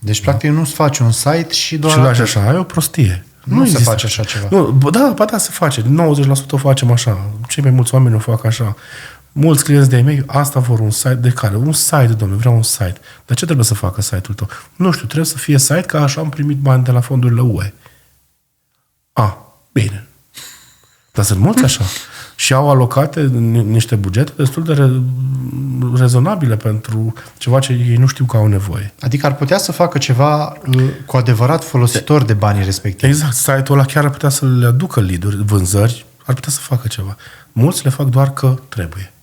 Deci, practic, nu-ți faci un site și doar... Și lași așa, ai o prostie. Nu se face așa ceva. Nu, da, se face. 90% o facem așa. Cei mai mulți oameni o fac așa. Mulți clienți de-ai mei, asta vor un site. De care? Un site, domnule, vreau un site. Dar ce trebuie să facă site-ul tău? Nu știu, trebuie să fie site, că așa am primit bani de la fondurile UE. Bine. Dar sunt mulți așa. Și au alocate niște bugete destul de rezonabile pentru ceva ce ei nu știu că au nevoie. Adică ar putea să facă ceva cu adevărat folositor de banii respectivi. Exact. Site-ul ăla chiar ar putea să le aducă lead-uri, vânzări, ar putea să facă ceva. Mulți le fac doar că trebuie.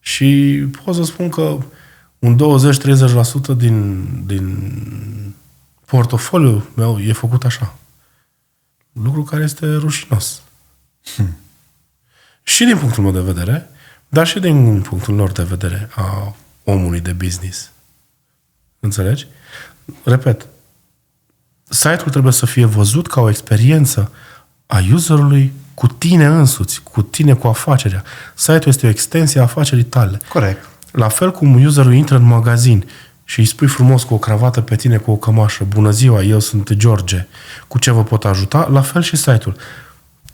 Și pot să spun că un 20-30% din portofoliul meu e făcut așa. Lucru care este rușinos. Și din punctul meu de vedere, dar și din punctul lor de vedere a omului de business. Înțelegi? Repet, site-ul trebuie să fie văzut ca o experiență a userului cu tine însuți, cu tine, cu afacerea. Site-ul este o extensie a afacerii tale. Corect. La fel cum userul intră în magazin și îi spui frumos cu o cravată pe tine, cu o cămașă, bună ziua, eu sunt George, cu ce vă pot ajuta, la fel și site-ul.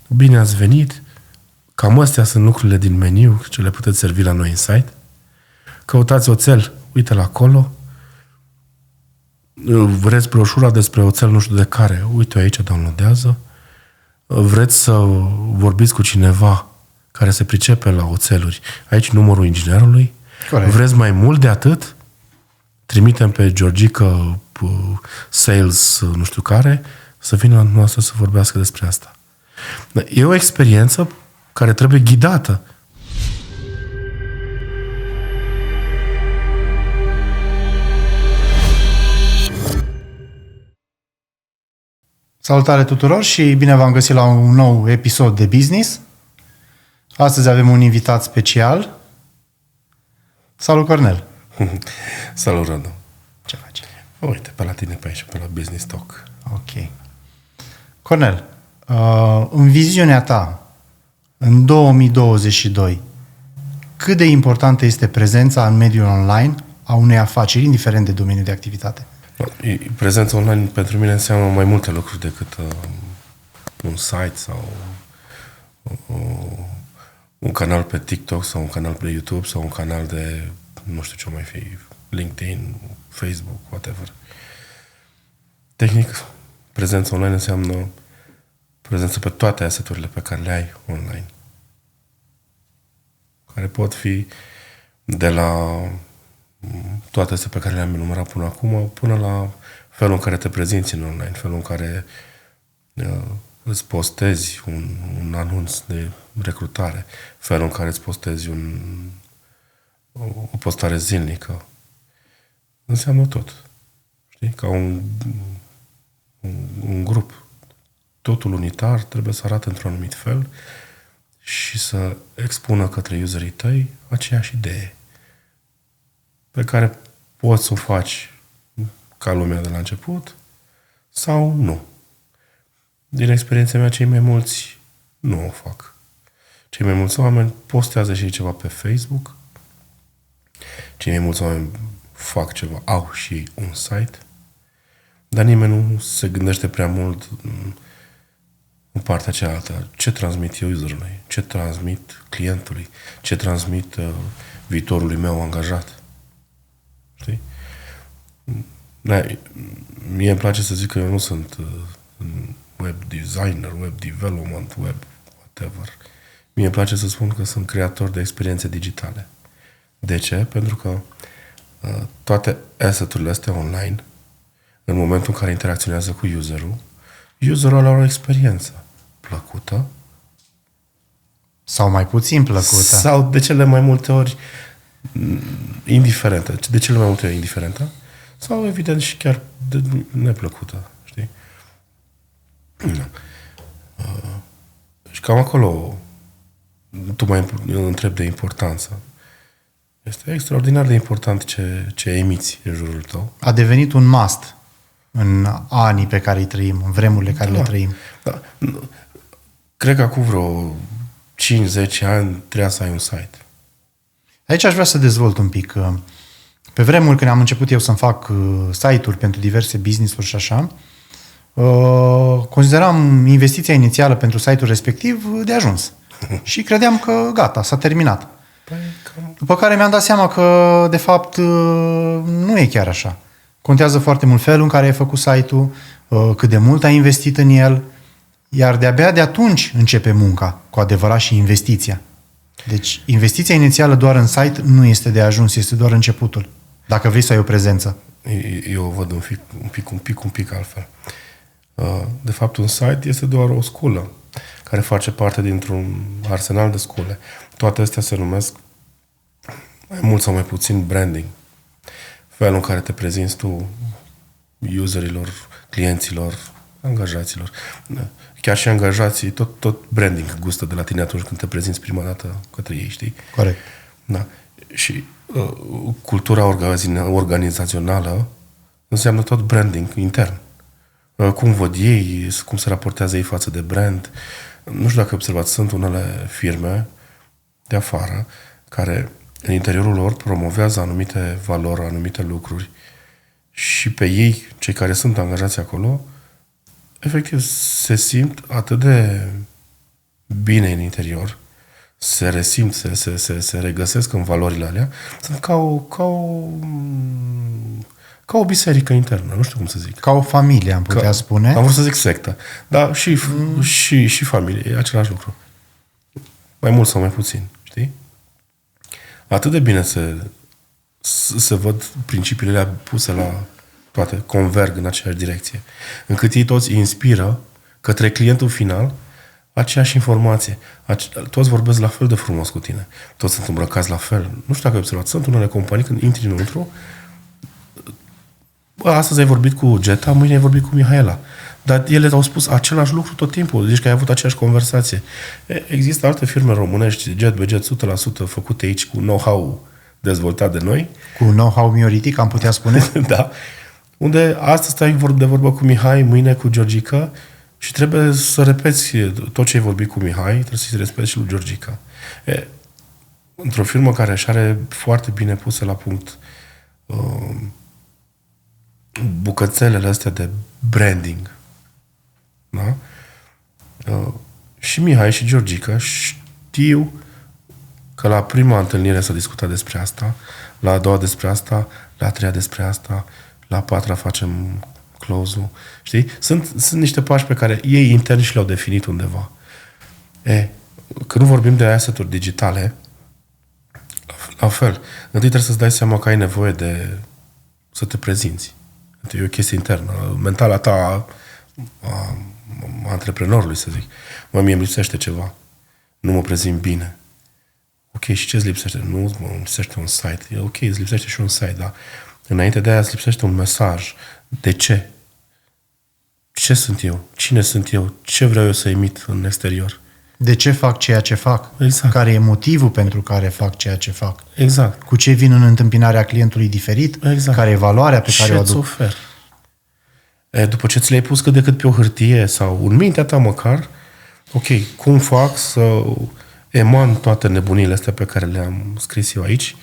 Bine ați venit, cam astea sunt lucrurile din meniu, ce le puteți servi la noi în site. Căutați oțel, uite la acolo. Vreți broșura despre oțel nu știu de care, uite aici, downloadează. Vreți să vorbiți cu cineva care se pricepe la oțeluri, aici numărul inginerului. Corect. Vreți mai mult de atât? Trimitem pe Georgica Sales, nu știu care, să vină la noastră să vorbească despre asta. E o experiență care trebuie ghidată. Salutare tuturor și bine v-am găsit la un nou episod de business. Astăzi avem un invitat special. Salut, Cornel! Salut, Radu! Ce faci? Uite, pe la tine pe aici, pe la Business Talk. Ok. Cornel, în viziunea ta, în 2022, cât de importantă este prezența în mediul online a unei afaceri, indiferent de domeniul de activitate? Prezența online pentru mine înseamnă mai multe lucruri decât un site sau un canal pe TikTok sau un canal pe YouTube sau un canal de, nu știu ce mai fi, LinkedIn, Facebook, whatever. Tehnic, prezența online înseamnă prezență pe toate asset-urile pe care le ai online. Care pot fi de la toate astea pe care le-am enumerat până acum, până la felul în care te prezinți în online, felul în care îți postezi un anunț de recrutare, felul în care îți postezi o postare zilnică. Înseamnă tot. Știi? Ca un grup. Totul unitar trebuie să arate într-un anumit fel și să expună către userii tăi aceeași idee pe care poți să o faci ca lumea de la început sau nu. Din experiența mea, cei mai mulți nu o fac. Cei mai mulți oameni postează și ceva pe Facebook, cei mai mulți oameni fac ceva, au și un site, dar nimeni nu se gândește prea mult în partea cealaltă. Ce transmit eu userului? Ce transmit clientului? Ce transmit viitorului meu angajat? Știi? Da, mie îmi place să zic că eu nu sunt web designer, web development, web whatever. Mie îmi place să spun că sunt creator de experiențe digitale. De ce? Pentru că toate asset-urile astea online, în momentul în care interacționează cu userul are o experiență plăcută Sau mai puțin plăcută. sau de cele mai multe ori indiferentă. De cele mai multe ori indiferentă sau evident și chiar de neplăcută. Știi? Și cam acolo tu mai întrebi de importanță. Este extraordinar de important ce emiți în jurul tău. A devenit un must în anii pe care îi trăim, în vremurile care le trăim. Da. Cred că acum vreo 5-10 ani trebuia să ai un site. Aici aș vrea să dezvolt un pic. Pe vremuri când am început eu să-mi fac site-uri pentru diverse business-uri și așa, consideram investiția inițială pentru site-ul respectiv de ajuns. Și credeam că gata, s-a terminat. După care mi-am dat seama că, de fapt, nu e chiar așa. Contează foarte mult felul în care ai făcut site-ul, cât de mult ai investit în el, iar de-abia de atunci începe munca, cu adevărat, și investiția. Deci, investiția inițială doar în site nu este de ajuns, este doar începutul, dacă vrei să ai o prezență. Eu o văd un pic altfel. De fapt, un site este doar o sculă care face parte dintr-un arsenal de scule. Toate astea se numesc mai mult sau mai puțin branding. Felul în care te prezinți tu userilor, clienților, angajaților. Chiar și angajații, tot branding gustă de la tine atunci când te prezinți prima dată către ei, știi? Corect. Da. Și cultura organizațională înseamnă tot branding intern. Cum văd ei, cum se raportează ei față de brand. Nu știu dacă ai observat, sunt unele firme de afară care în interiorul lor promovează anumite valori, anumite lucruri și pe ei, cei care sunt angajați acolo, efectiv se simt atât de bine în interior, se resimt, se regăsesc în valorile alea, sunt ca o biserică internă, nu știu cum să zic. Ca o familie, am putea spune. Am vrut să zic sectă. Dar și familie, e același lucru. Mai mult sau mai puțin, știi? Atât de bine se văd principiile alea puse la toate, converg în aceeași direcție, încât ei toți inspiră către clientul final aceeași informație. Toți vorbesc la fel de frumos cu tine. Toți sunt îmbrăcați la fel. Nu știu dacă ai observat. Sunt unele companii, când intri înăuntru, astăzi ai vorbit cu Geta, mâine ai vorbit cu Mihaela. Dar ele au spus același lucru tot timpul. Zici că ai avut aceeași conversație. Există alte firme românești, Jet by Jet, 100% făcute aici cu know-how dezvoltat de noi. Cu know-how mioritic, am putea spune. Da. Unde astăzi stai de vorbă cu Mihai, mâine cu Georgica și trebuie să repeți tot ce ai vorbit cu Mihai, trebuie să-i repeți și lui Georgica. Într-o firmă care își are foarte bine puse la punct bucățelele astea de branding. Da? Și Mihai și Georgica știu că la prima întâlnire s-a discutat despre asta, la a doua despre asta, la a treia despre asta, la a patra facem close-ul. Știi? Sunt niște pași pe care ei interni și le-au definit undeva. Când nu vorbim de asset-uri digitale, la fel. Întâi trebuie să-ți dai seama că ai nevoie de să te prezinți. E o chestie internă. Mentala ta a antreprenorului, să zic. Mie îmi lipsește ceva. Nu mă prezint bine. Ok, și ce îți lipsește? Nu îți lipsește un site. E ok, îți lipsește și un site, dar înainte de aia îți lipsește un mesaj. De ce? Ce sunt eu? Cine sunt eu? Ce vreau eu să emit în exterior? De ce fac ceea ce fac? Exact. Care e motivul pentru care fac ceea ce fac? Exact. Cu ce vin în întâmpinarea clientului diferit? Exact. Care e valoarea pe care o aduc? Ce-ți ofer? După ce ți le-ai pus cât de cât pe o hârtie sau în mintea ta măcar, ok, cum fac să eman toate nebunile astea pe care le-am scris eu aici?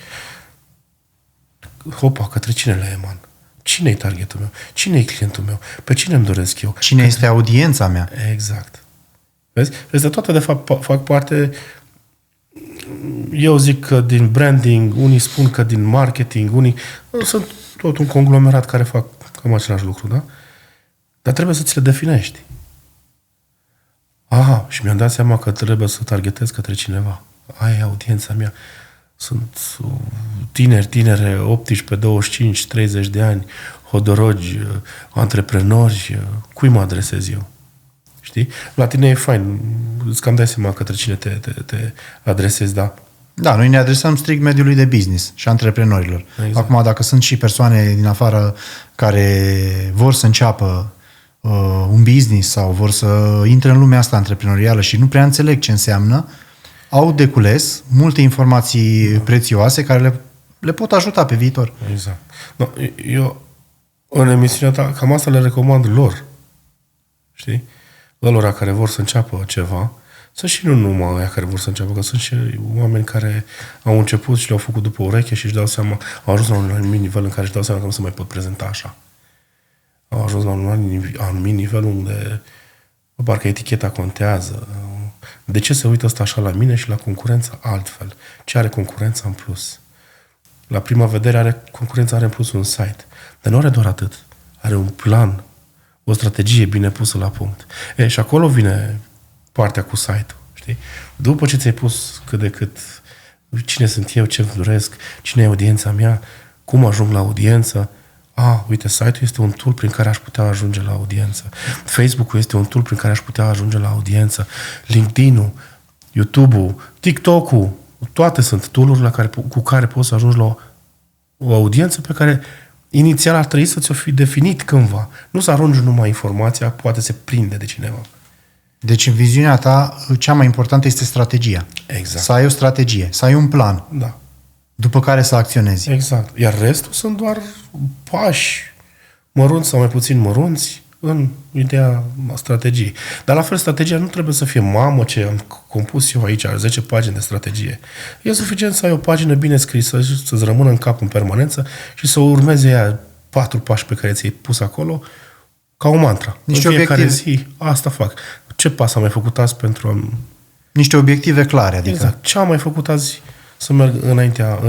Hopa, către cine le eman? Cine e targetul meu? Cine e clientul meu? Pe cine îmi doresc eu? Cine este audiența mea? Exact. Vezi? De toate, de fapt, fac parte, eu zic că din branding, unii spun că din marketing, unii sunt tot un conglomerat care fac cam același lucru, da? Dar trebuie să ți le definești. Aha, și mi-am dat seama că trebuie să targetez către cineva. Aia e audiența mea. Sunt tinere, 18, 25, 30 de ani, hodorogi, antreprenori. Cui mă adresez eu? Știi? La tine e fain. Îți cam dai seama către cine te adresezi, da? Da, noi ne adresăm strict mediului de business și antreprenorilor. Exact. Acum, dacă sunt și persoane din afară care vor să înceapă un business sau vor să intre în lumea asta antreprenorială și nu prea înțeleg ce înseamnă, au de cules multe informații prețioase care le pot ajuta pe viitor. Exact. No, eu, în emisiunea ta, cam asta le recomand lor. Știi? Lor care vor să înceapă ceva, Sunt și nu numai aia care vor să înceapă, că sunt și oameni care au început și le-au făcut după ureche și își dau seama, au ajuns la un anumit nivel în care își dau seama că nu se mai pot prezenta așa. Au ajuns la un anumit nivel unde parcă eticheta contează. De ce se uită ăsta așa la mine și la concurența altfel? Ce are concurența în plus? La prima vedere, concurența are în plus un site. Dar nu are doar atât. Are un plan, o strategie bine pusă la punct. Și acolo vine partea cu site-ul. Știi? După ce ți-ai pus cât de cât cine sunt eu, ce doresc, cine e audiența mea, cum ajung la audiență, uite, site-ul este un tool prin care aș putea ajunge la audiență. Facebook-ul este un tool prin care aș putea ajunge la audiență. LinkedIn-ul, YouTube-ul, TikTok-ul, toate sunt tool-uri cu care poți să ajungi la o audiență pe care inițial ar trebui să ți-o fi definit cândva. Nu să arunci numai informația, poate se prinde de cineva. Deci, în viziunea ta, cea mai importantă este strategia. Exact. Să ai o strategie, să ai un plan. Da. După care să acționezi. Exact. Iar restul sunt doar pași mărunți sau mai puțin mărunți în ideea strategiei. Dar la fel, strategia nu trebuie să fie mamă ce am compus eu aici, 10 pagini de strategie. E suficient să ai o pagină bine scrisă, să-ți rămână în cap în permanență și să urmeze ea 4 pași pe care ți-ai pus acolo ca o mantra. Niște în fiecare obiective. zi, asta fac. Ce pas am mai făcut azi pentru a... Niște obiective clare, adică. Exact. Ce am mai făcut azi să merg înaintea,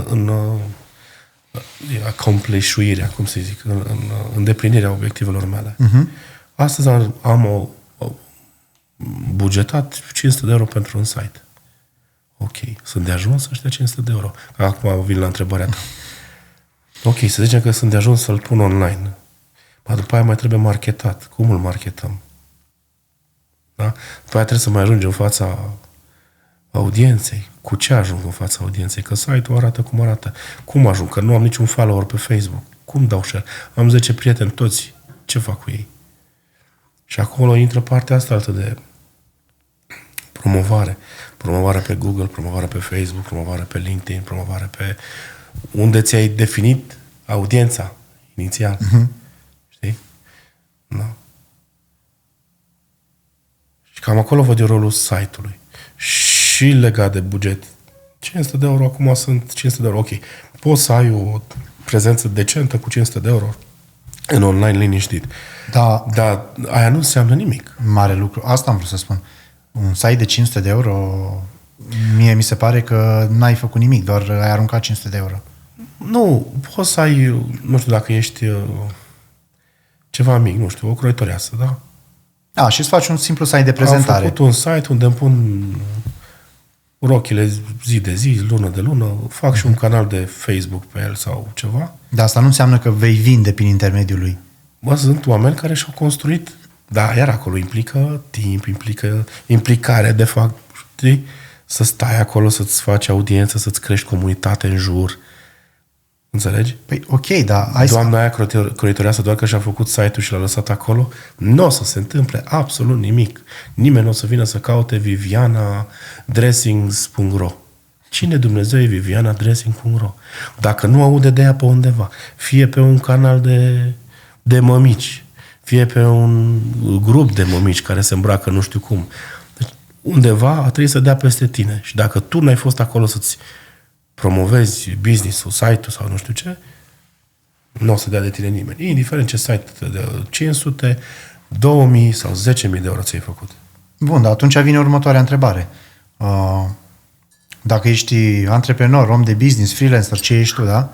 în accomplish-uirea, cum să zic, în îndeplinirea obiectivelor mele. Astăzi am bugetat 500 de euro pentru un site. Ok, sunt de ajuns ăștia 500 de euro. Acum vin la întrebarea ta. Ok, să zicem că sunt de ajuns să-l pun online. Dar după aia mai trebuie marketat. Cum îl marketăm? Da? După aia trebuie să mai ajungem în fața audienței. Cu ce ajung în fața audienței? Că site-ul arată cum arată. Cum ajung? Că nu am niciun follower pe Facebook. Cum dau share? Am 10 prieteni toți. Ce fac cu ei? Și acolo intră partea asta altă de promovare. Promovare pe Google, promovare pe Facebook, promovare pe LinkedIn, promovare pe unde ți-ai definit audiența inițial. Știi? Da. Și cam acolo văd eu rolul site-ului. Și legat de buget. 500 de euro, acum sunt 500 de euro. Ok, poți să ai o prezență decentă cu 500 de euro în online liniștit. Da. Dar aia nu înseamnă nimic. Mare lucru. Asta am vrut să spun. Un site de 500 de euro, mie mi se pare că n-ai făcut nimic, doar ai aruncat 500 de euro. Nu, poți să ai, nu știu dacă ești ceva mic, nu știu, o croitoreasă, da? Și îți faci un simplu site de prezentare. Am făcut un site unde îmi pun rochile zi de zi, lună de lună, fac și un canal de Facebook pe el sau ceva. Dar asta nu înseamnă că vei vinde prin intermediul lui. Sunt oameni care și-au construit, iar acolo implică timp, implică implicare, de fapt, știi? Să stai acolo, să-ți faci audiență, să-ți crești comunitate în jur. Înțelegi? Păi, ok, dar... Doamna aia croitoreasă, doar că și-a făcut site-ul și l-a lăsat acolo, nu o să se întâmple absolut nimic. Nimeni nu o să vină să caute vivianadressings.ro. Cine Dumnezeu e vivianadressing.ro? Dacă nu aude de ea pe undeva, fie pe un canal de mămici, fie pe un grup de mămici care se îmbracă nu știu cum, deci, undeva a trebuit să dea peste tine. Și dacă tu n-ai fost acolo să-ți promovezi business-ul, site-ul sau nu știu ce, nu o să dea de tine nimeni. Indiferent ce site de 500, 2000 sau 10.000 de euro ți-ai făcut. Bun, dar atunci vine următoarea întrebare. Dacă ești antreprenor, om de business, freelancer, ce ești tu, da?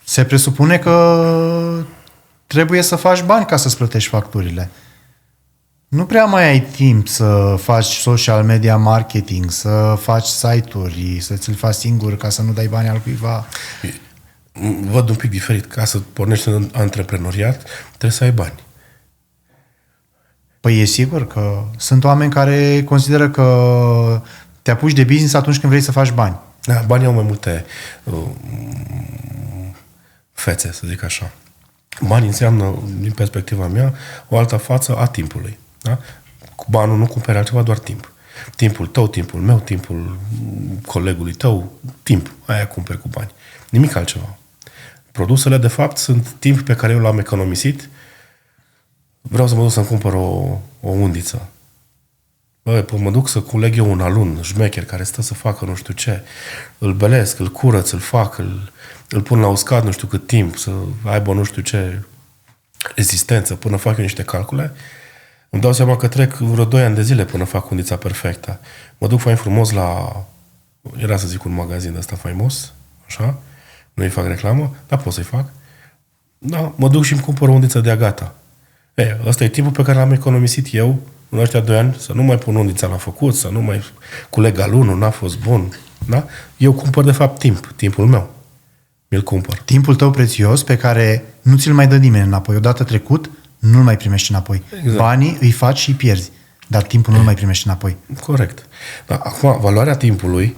Se presupune că trebuie să faci bani ca să-ți plătești facturile. Nu prea mai ai timp să faci social media marketing, să faci site-uri, să ți-l faci singur ca să nu dai bani al cuiva. Văd un pic diferit. Ca să pornești în antreprenoriat, trebuie să ai bani. Păi e sigur că sunt oameni care consideră că te apuci de business atunci când vrei să faci bani. Da, banii au mai multe fețe, să zic așa. Banii înseamnă, din perspectiva mea, o altă față a timpului. Da? Cu banul nu cumperi altceva, doar timp. Timpul tău, timpul meu, timpul colegului tău, timp. Aia cumperi cu bani. Nimic altceva. Produsele, de fapt, sunt timp pe care eu l-am economisit vreau să mă duc să-mi cumpăr o undiță. Băi, mă duc să culeg eu un alun șmecher care stă să facă nu știu ce. Îl belesc, îl curăț, îl fac, îl pun la uscat nu știu cât timp, să aibă nu știu ce rezistență până fac eu niște calcule. Îmi dau seama că trec vreo 2 ani de zile până fac undița perfectă. Mă duc fain frumos era să zic un magazin ăsta faimos, așa, nu-i fac reclamă, dar pot să-i fac. Da, mă duc și îmi cumpăr o undiță de gata. Ăsta e timpul pe care l-am economisit eu în ăștia 2 ani, să nu mai pun undița la făcut, să nu mai culeg alunul, n-a fost bun. Da? Eu cumpăr, de fapt, timpul meu. Mi-l cumpăr. Timpul tău prețios pe care nu ți-l mai dă nimeni înapoi. Odată trecut, nu-l mai primești înapoi. Exact. Banii îi faci și îi pierzi, dar timpul nu-l mai primești înapoi. Corect. Dar acum, valoarea timpului,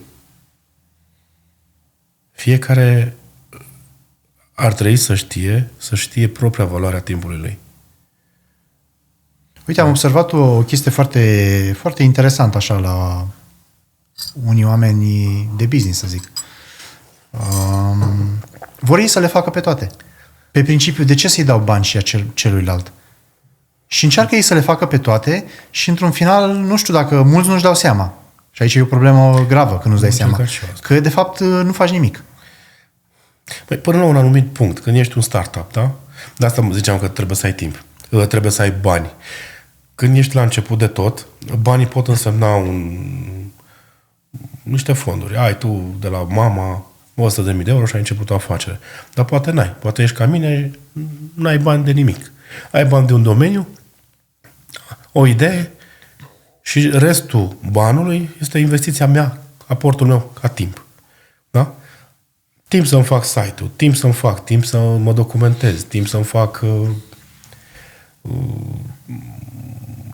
fiecare ar trebui să știe propria valoare a timpului lui. Uite, am observat o chestie foarte, foarte interesantă așa la unii oameni de business, să zic. Vor ei să le facă pe toate. Pe principiu, de ce să-i dau bani și celuilalt? Și încearcă ei să le facă pe toate și într-un final, nu știu dacă mulți nu-și dau seama. Și aici e o problemă gravă când nu-ți dai seama. Că de fapt nu faci nimic. Păi, până la un anumit punct, când ești un startup, da? De asta ziceam că trebuie să ai timp. Trebuie să ai bani. Când ești la început de tot, banii pot însemna niște fonduri. Ai tu de la mama 100.000 de euro și ai început o afacere. Dar poate n-ai. Poate ești ca mine, n-ai bani de nimic. Ai bani de un domeniu, o idee și restul banului este investiția mea, aportul meu ca timp. Da? Timp să-mi fac site-ul, timp să mă documentez, timp să-mi fac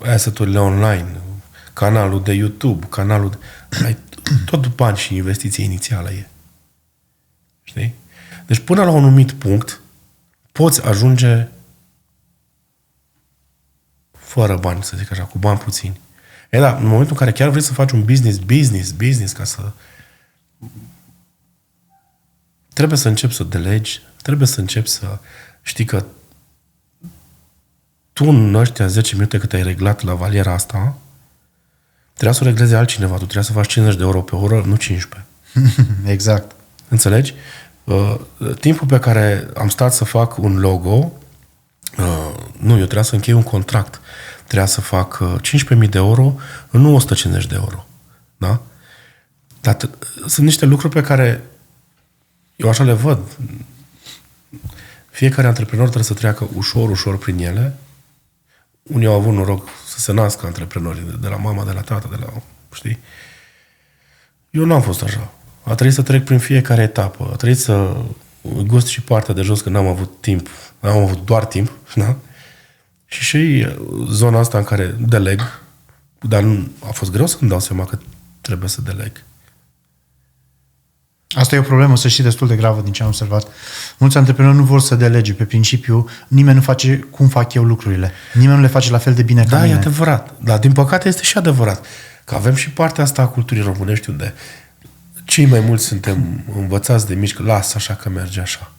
asset-urile online, canalul de YouTube, tot bani și investiție inițială e. Știi? Deci până la un anumit punct poți ajunge fără bani, să zic așa, cu bani puțini. Da, în momentul în care chiar vrei să faci un business, ca să... Trebuie să începi să delegi, trebuie să începi să știi că tu în ăștia 10 minute cât ai reglat la valiera asta, trebuia să o regleze altcineva. Tu trebuia să faci 50 de euro pe oră, nu 15. Exact. Înțelegi? Timpul pe care am stat să fac un logo, eu trebuia să închei un contract. Trebuia să fac 15.000 de euro, nu 150 de euro. Da? Dar sunt niște lucruri pe care eu așa le văd. Fiecare antreprenor trebuie să treacă ușor prin ele. Unii au avut noroc să se nască antreprenori de la mama, de la tata, știi? Eu n-am fost așa. A trebuit să trec prin fiecare etapă. A trebuit să gust și partea de jos, că n-am avut timp. Am avut doar timp, da? Și zona asta în care deleg, dar a fost greu să-mi dau seama că trebuie să deleg. Asta e o problemă, să știi, destul de gravă din ce am observat. Mulți antreprenori nu vor să delege. Pe principiu, nimeni nu face cum fac eu lucrurile. Nimeni nu le face la fel de bine ca mine. Da, e adevărat. Dar din păcate este și adevărat. Că avem și partea asta a culturii românești unde cei mai mulți suntem învățați de mici că lasă așa că merge așa.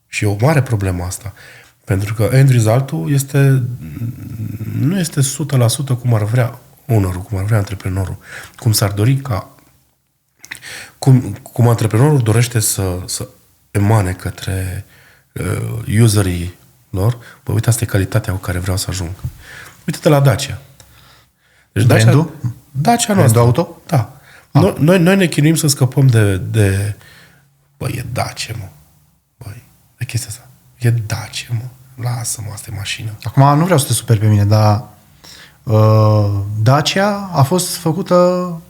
Și e o mare problemă asta. Pentru că end result-ul nu este 100% cum ar vrea ownerul, cum ar vrea antreprenorul. Cum s-ar dori ca cum antreprenorul dorește să emane către userii lor, bă, uite, asta e calitatea cu care vreau să ajung. Uite-te la Dacia. Deci Brandul? Dacia noastră. Brandul auto? Da. Noi ne chinuim să scăpăm de băi, e Dacia, mă. Băi, de chestia asta. E Dacia, mă. Lasă-mă, asta e mașină. Acum nu vreau să te superi pe mine, dar Dacia a fost făcută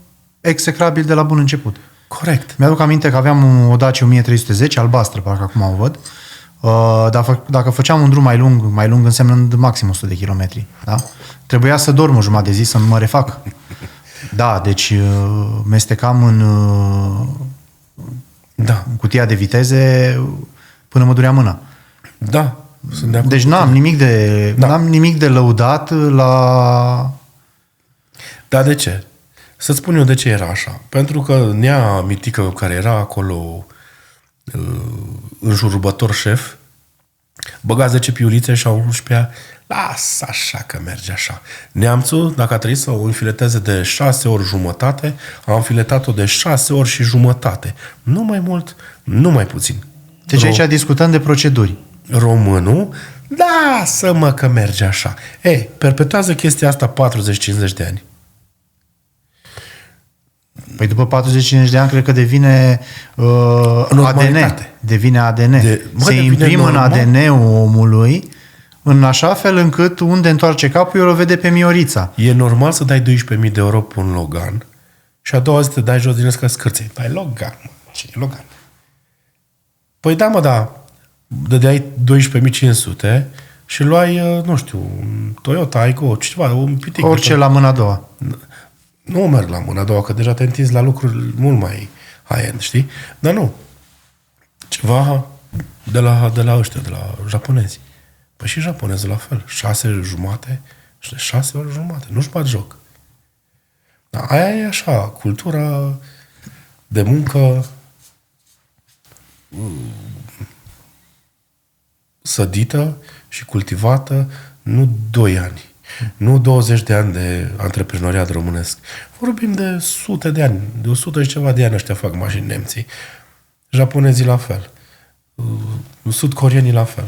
execrabil de la bun început. Corect. Mi-aduc aminte că aveam o Dacia 1310, albastră, parcă acum o văd. Dacă făceam un drum mai lung însemnând maxim 100 de kilometri. Da? Trebuia să dorm o jumătate de zi, să mă refac. Da, deci mestecam în cutia de viteze până mă durea mâna. Da. Deci n-am nimic de lăudat la... Dar de ce? Să-ți spun eu de ce era așa. Pentru că nea mitică care era acolo înjurăbător șef băga 10 piulițe și au rupt pe ea. Lasă așa că merge așa. Neamțul, dacă a trebuit să o înfileteze de 6 ori jumătate, a înfiletat-o de 6 ori și jumătate. Nu mai mult, nu mai puțin. Deci aici discutăm de proceduri. Românul, lasă-mă că merge așa. Ei, perpetuează chestia asta 40-50 de ani. Păi după 45 de ani cred că devine ADN. Devine ADN. Se imprimă în ADN-ul omului în așa fel încât unde întoarce capul, el o vede pe Miorița. E normal să dai 12.000 de euro pe un Logan și a doua zi te dai jos din ăscă scârței. Păi Logan, mă. Ce e Logan? Păi da, mă, da. Dădeai 12.500 și luai, nu știu, un Toyota Aygo, ceva, un pitic. Orice la mâna a doua. Nu merg la mâna a doua, că deja te întinzi la lucruri mult mai high-end, știi? Dar nu. Ceva de la ăștia, de la japonezi. Păi și japonezul la fel. 6 jumate și de 6 ori jumate. Nu-și bat joc. Dar aia e așa, cultura de muncă sădită și cultivată nu 2 ani. Nu 20 de ani de antreprenoriat românesc. Vorbim de sute de ani. De 100 și ceva de ani ăștia fac mașini nemții. Japonezii la fel. Sud-coreenii la fel.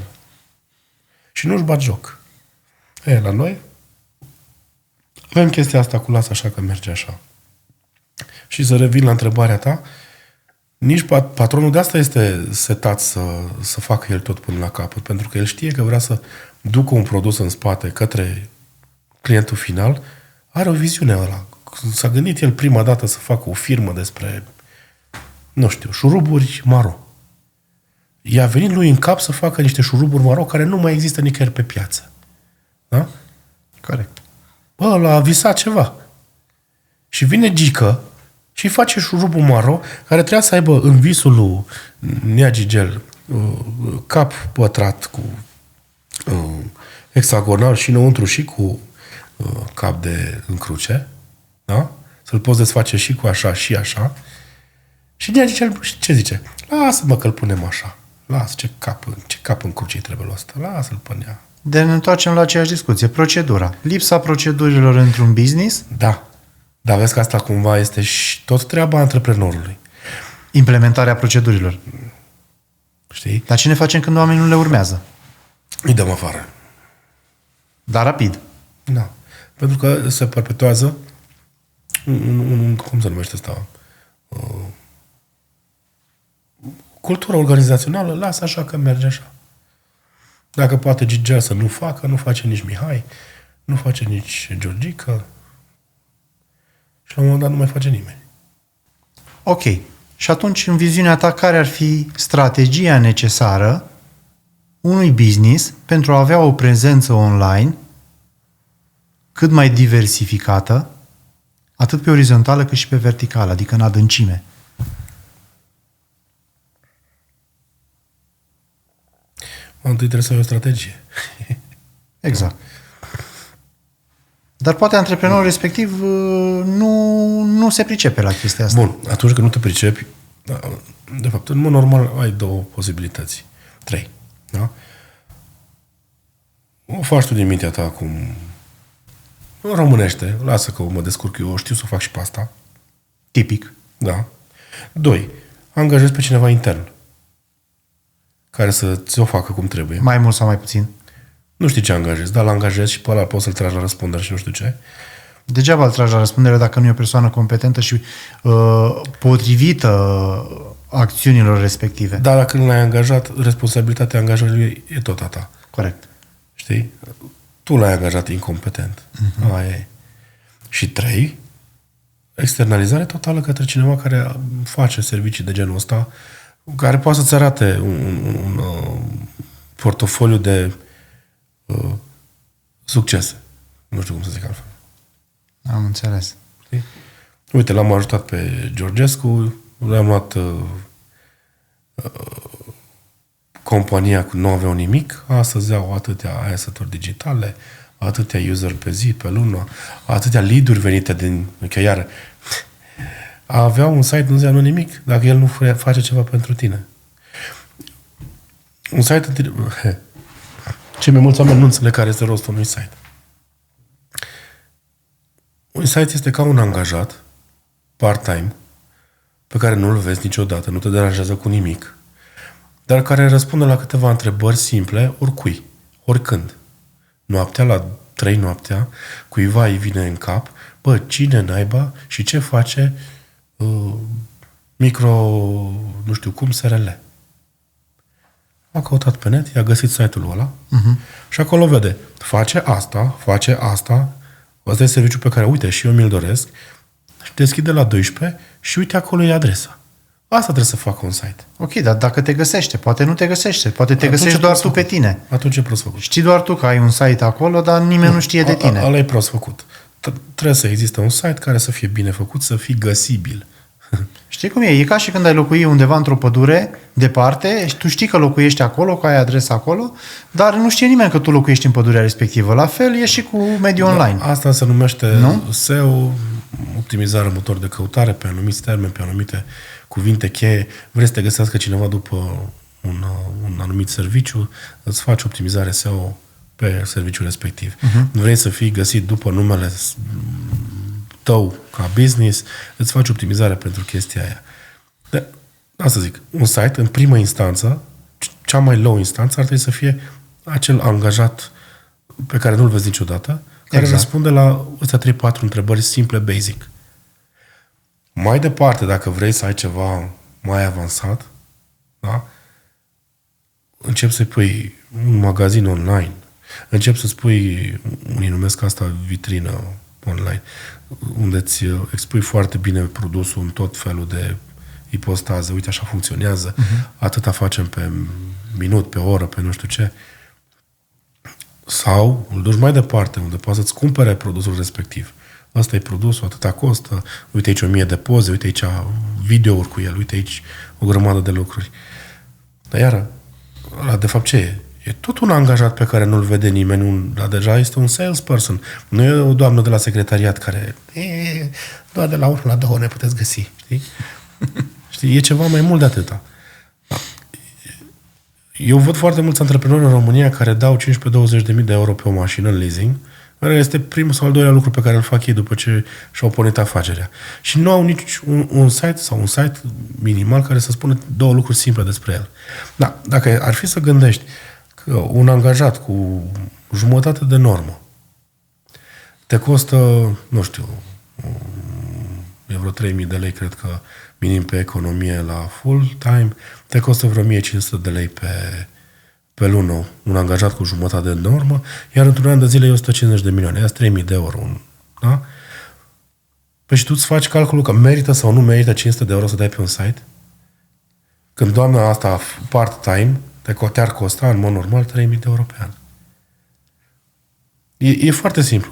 Și nu-și bat joc. La noi avem chestia asta cu lasă așa că merge așa. Și să revin la întrebarea ta, nici patronul de asta este setat să facă el tot până la capăt, pentru că el știe că vrea să ducă un produs în spate către clientul final, are o viziune ăla. S-a gândit el prima dată să facă o firmă despre, nu știu, șuruburi maro. I-a venit lui în cap să facă niște șuruburi maro care nu mai există nicăieri pe piață. Da? Corect. Bă, ăla a visat ceva. Și vine Gică și face șurubul maro care trebuia să aibă în visul lui Nea Gigel cap pătrat cu hexagonal și înăuntru și cu cap de încruce. Da? Să-l poți desface și cu așa și așa. Și Nea Gigel ce zice? Lasă-mă că-l punem așa. Lasă, ce cap în cruce trebuie luat ăsta. Lasă-l până ea. De ne întoarcem la aceeași discuție. Procedura. Lipsa procedurilor într-un business. Da. Dar vezi că asta cumva este și tot treaba antreprenorului. Implementarea procedurilor. Știi? Dar ce ne facem când oamenii nu le urmează? Îi dăm afară. Dar rapid. Da. Pentru că se perpetuează cum se numește asta? Cultura organizațională, lasă așa că merge așa. Dacă poate Gigel să nu facă, nu face nici Mihai, nu face nici Georgica și la un moment dat nu mai face nimeni. Ok. Și atunci, în viziunea ta, care ar fi strategia necesară unui business pentru a avea o prezență online cât mai diversificată, atât pe orizontală cât și pe verticală, adică în adâncime? Întâi trebuie să ai o strategie. Exact. Dar poate antreprenorul respectiv nu se pricepe la chestia asta. Bun, atunci când nu te pricepi, de fapt, în mod normal ai 2 posibilități. 3. Da? O faci tu din mintea ta acum românește, lasă că mă descurc eu știu să o fac și pe asta. Tipic. Da. 2. Angajezi pe cineva intern care să ți-o facă cum trebuie. Mai mult sau mai puțin. Nu știi ce angajezi, dar l-angajezi și pe ăla poți să-l tragi la răspundere și nu știu ce. Degeaba îl tragi la răspundere dacă nu e o persoană competentă și potrivită acțiunilor respective. Dar dacă nu l-ai angajat, responsabilitatea angajării e tot a ta. Corect. Știi? Tu l-ai angajat incompetent. Uh-huh. Aia e. Și 3, externalizare totală către cineva care face servicii de genul ăsta, care poate să-ți arate un portofoliu de succese. Nu știu cum să zic altfel. Am înțeles. Știi? Uite, l-am ajutat pe Georgescu, l-am luat compania cu nu aveau nimic, astăzi au atâtea asset-uri digitale, atâtea user pe zi, pe lună, atâtea lead-uri venite din încheiare. Avea un site, nu înseamnă nimic dacă el nu face ceva pentru tine. Un site Cei mai mulți oameni nu înțeleg care este rostul unui site. Un site este ca un angajat part-time pe care nu-l vezi niciodată, nu te deranjează cu nimic, dar care răspunde la câteva întrebări simple oricui, oricând. Noaptea, la 3 noaptea, cuiva îi vine în cap, cine naiba și ce face nu știu cum, SRL. A căutat pe net, i-a găsit site-ul ăla și acolo vede, face asta, ăsta e serviciul pe care, uite, și eu mi-l doresc, și deschide la 12 și uite, acolo e adresa. Asta trebuie să facă un site. Ok, dar dacă te găsește, poate nu te găsește, poate te găsești doar tu pe tine. Atunci e prost făcut. Știi doar tu că ai un site acolo, dar nimeni nu știe de tine. Ăla e prost făcut. Trebuie să existe un site care să fie bine făcut, să fie găsibil. Știi cum e? E ca și când ai locui undeva într-o pădure, departe, și tu știi că locuiești acolo, că ai adresa acolo, dar nu știe nimeni că tu locuiești în pădurea respectivă. La fel e și cu mediul online. Asta se numește SEO, optimizare motor de căutare, pe anumiți termeni, pe anumite cuvinte cheie. Vrei să te găsească cineva după un anumit serviciu, îți faci optimizare SEO pe serviciul respectiv. Vrei să fii găsit după numele tău ca business, îți faci optimizare pentru chestia aia. De, asta zic, un site, în primă instanță, cea mai low instanță ar trebui să fie acel angajat pe care nu-l vezi niciodată, care răspunde la astea 3-4 întrebări simple, basic. Mai departe, dacă vrei să ai ceva mai avansat, da? Începi să-i pui un magazin online, începi să-ți pui, unii numesc asta vitrină online, unde îți expui foarte bine produsul în tot felul de ipostaze. Uite, așa funcționează. Atâta facem pe minut, pe oră, pe nu știu ce. Sau îl duci mai departe, unde poți să-ți cumpere produsul respectiv. Ăsta e produsul, atâta costă. Uite aici 1000 de poze, uite aici videouri cu el, uite aici o grămadă de lucruri. Dar iară, ăla de fapt ce e? E tot un angajat pe care nu-l vede nimeni, dar deja este un salesperson. Nu e o doamnă de la secretariat care doar de la 1 la 2 ne puteți găsi. Știi? Știi? E ceva mai mult de atâta. Eu văd foarte mulți antreprenori în România care dau 15-20 de mii de euro pe o mașină în leasing, care este primul sau al doilea lucru pe care îl fac ei după ce și-au pornit afacerea. Și nu au nici un site sau un site minimal care să spună 2 lucruri simple despre el. Da, dacă ar fi să gândești că un angajat cu jumătate de normă te costă, nu știu, e vreo 3.000 de lei, cred că minim pe economie la full time, te costă vreo 1.500 de lei pe lună un angajat cu jumătate de normă, iar într-un an de zile e 150 de milioane, ia 3.000 de euro. Da? Păi și tu îți faci calculul că merită sau nu merită 500 de euro să dai pe un site? Când doamna asta part-time te-ar costa în mod normal 3.000 de euro pe an. E foarte simplu.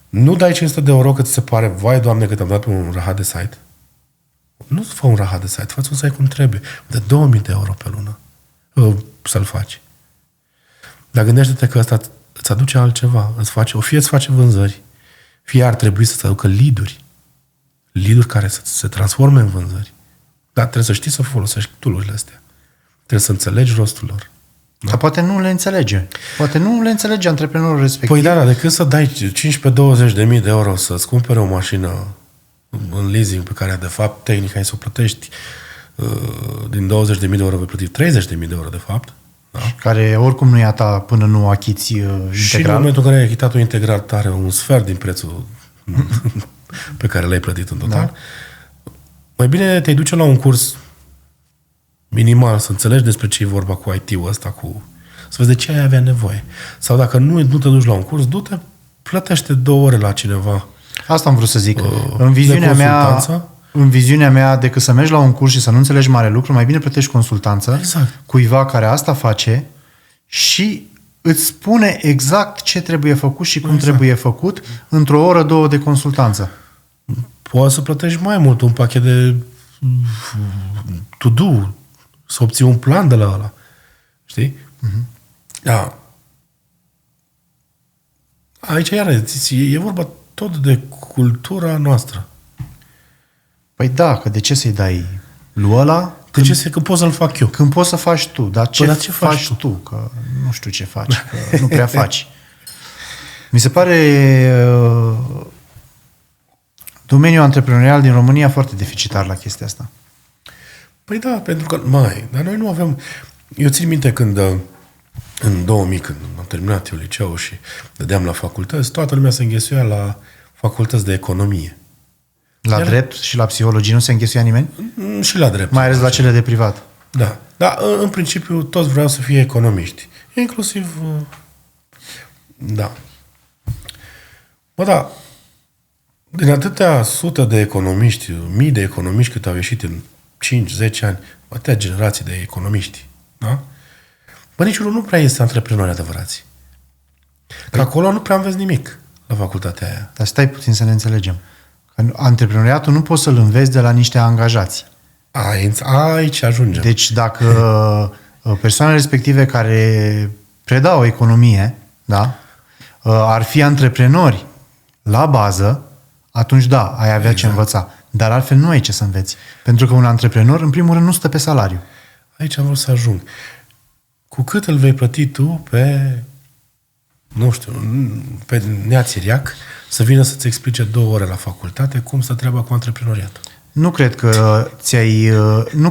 Nu dai 500 de euro că ți se pare, vai, Doamne, că te-am dat un rahat de site. Nu-ți fă un rahat de site, fă-ți un site cum trebuie. De 2.000 de euro pe lună să-l faci. Dar gândește-te că ăsta îți aduce altceva. Fie îți face vânzări, fie ar trebui să-ți aducă lead-uri. Lead-uri care să se transforme în vânzări. Dar trebuie să știi să folosești tool-urile astea. Trebuie să înțelegi rostul lor. Da? Dar poate nu le înțelege. Poate nu le înțelege antreprenorul respectiv. Păi da, decât să dai 15-20 de mii de euro să-ți cumpere o mașină în leasing pe care, de fapt, tehnica e să o plătești din 20 de mii de euro vei plăti 30 de mii de euro, de fapt. Da? Care oricum nu e a ta până nu achiți integral. Și în momentul în care ai achitat-o integral, are un sfert din prețul pe care l-ai plătit în total. Da. Mai bine te duce la un curs minimal, să înțelegi despre ce e vorba cu IT-ul ăsta, să vezi de ce ai avea nevoie. Sau dacă nu te duci la un curs, du-te, plătește 2 ore la cineva. Asta am vrut să zic. În viziunea mea, decât să mergi la un curs și să nu înțelegi mare lucru, mai bine plătești consultanță cuiva care asta face și îți spune exact ce trebuie făcut și cum trebuie făcut într-o oră, 2 de consultanță. Poți să plătești mai mult un pachet de to-do, să obții un plan de la ăla. Știi? Da. Aici, iară, e vorba tot de cultura noastră. Păi da, că de ce să-i dai lui ăla? De ce să-i, că pot să-l fac eu? Când poți să faci tu. Dar ce, ce faci tu? Că nu știu ce faci, că nu prea faci. Mi se pare domeniul antreprenorial din România foarte deficitar la chestia asta. Păi da, pentru că, dar noi nu avem... Eu țin minte când, în 2000, când am terminat eu liceul și dădeam la facultăți, toată lumea se înghesuia la facultăți de economie. La drept și la psihologie nu se înghesuia nimeni? Și la drept. Mai ales la cele de privat. Da. Dar, în principiu, toți vreau să fie economiști. Inclusiv... Da. Da. Din atâtea sute de economiști, mii de economiști cât au ieșit în 5-10 ani, atâtea generații de economiști, da? Niciunul nu prea este antreprenori adevărați. Că acolo nu prea înveți nimic la facultatea aia. Dar stai puțin să ne înțelegem. Că antreprenoriatul nu poți să-l înveți de la niște angajați. Aici ajungem. Deci dacă persoanele respective care predau economie, da, ar fi antreprenori la bază, atunci da, ai avea ce învăța. Dar altfel nu ai ce să înveți. Pentru că un antreprenor, în primul rând, nu stă pe salariu. Aici am vrut să ajung. Cu cât îl vei plăti tu pe, nu știu, pe Nea Țiriac să vină să-ți explice 2 ore la facultate cum stă treaba cu antreprenoriatul? Nu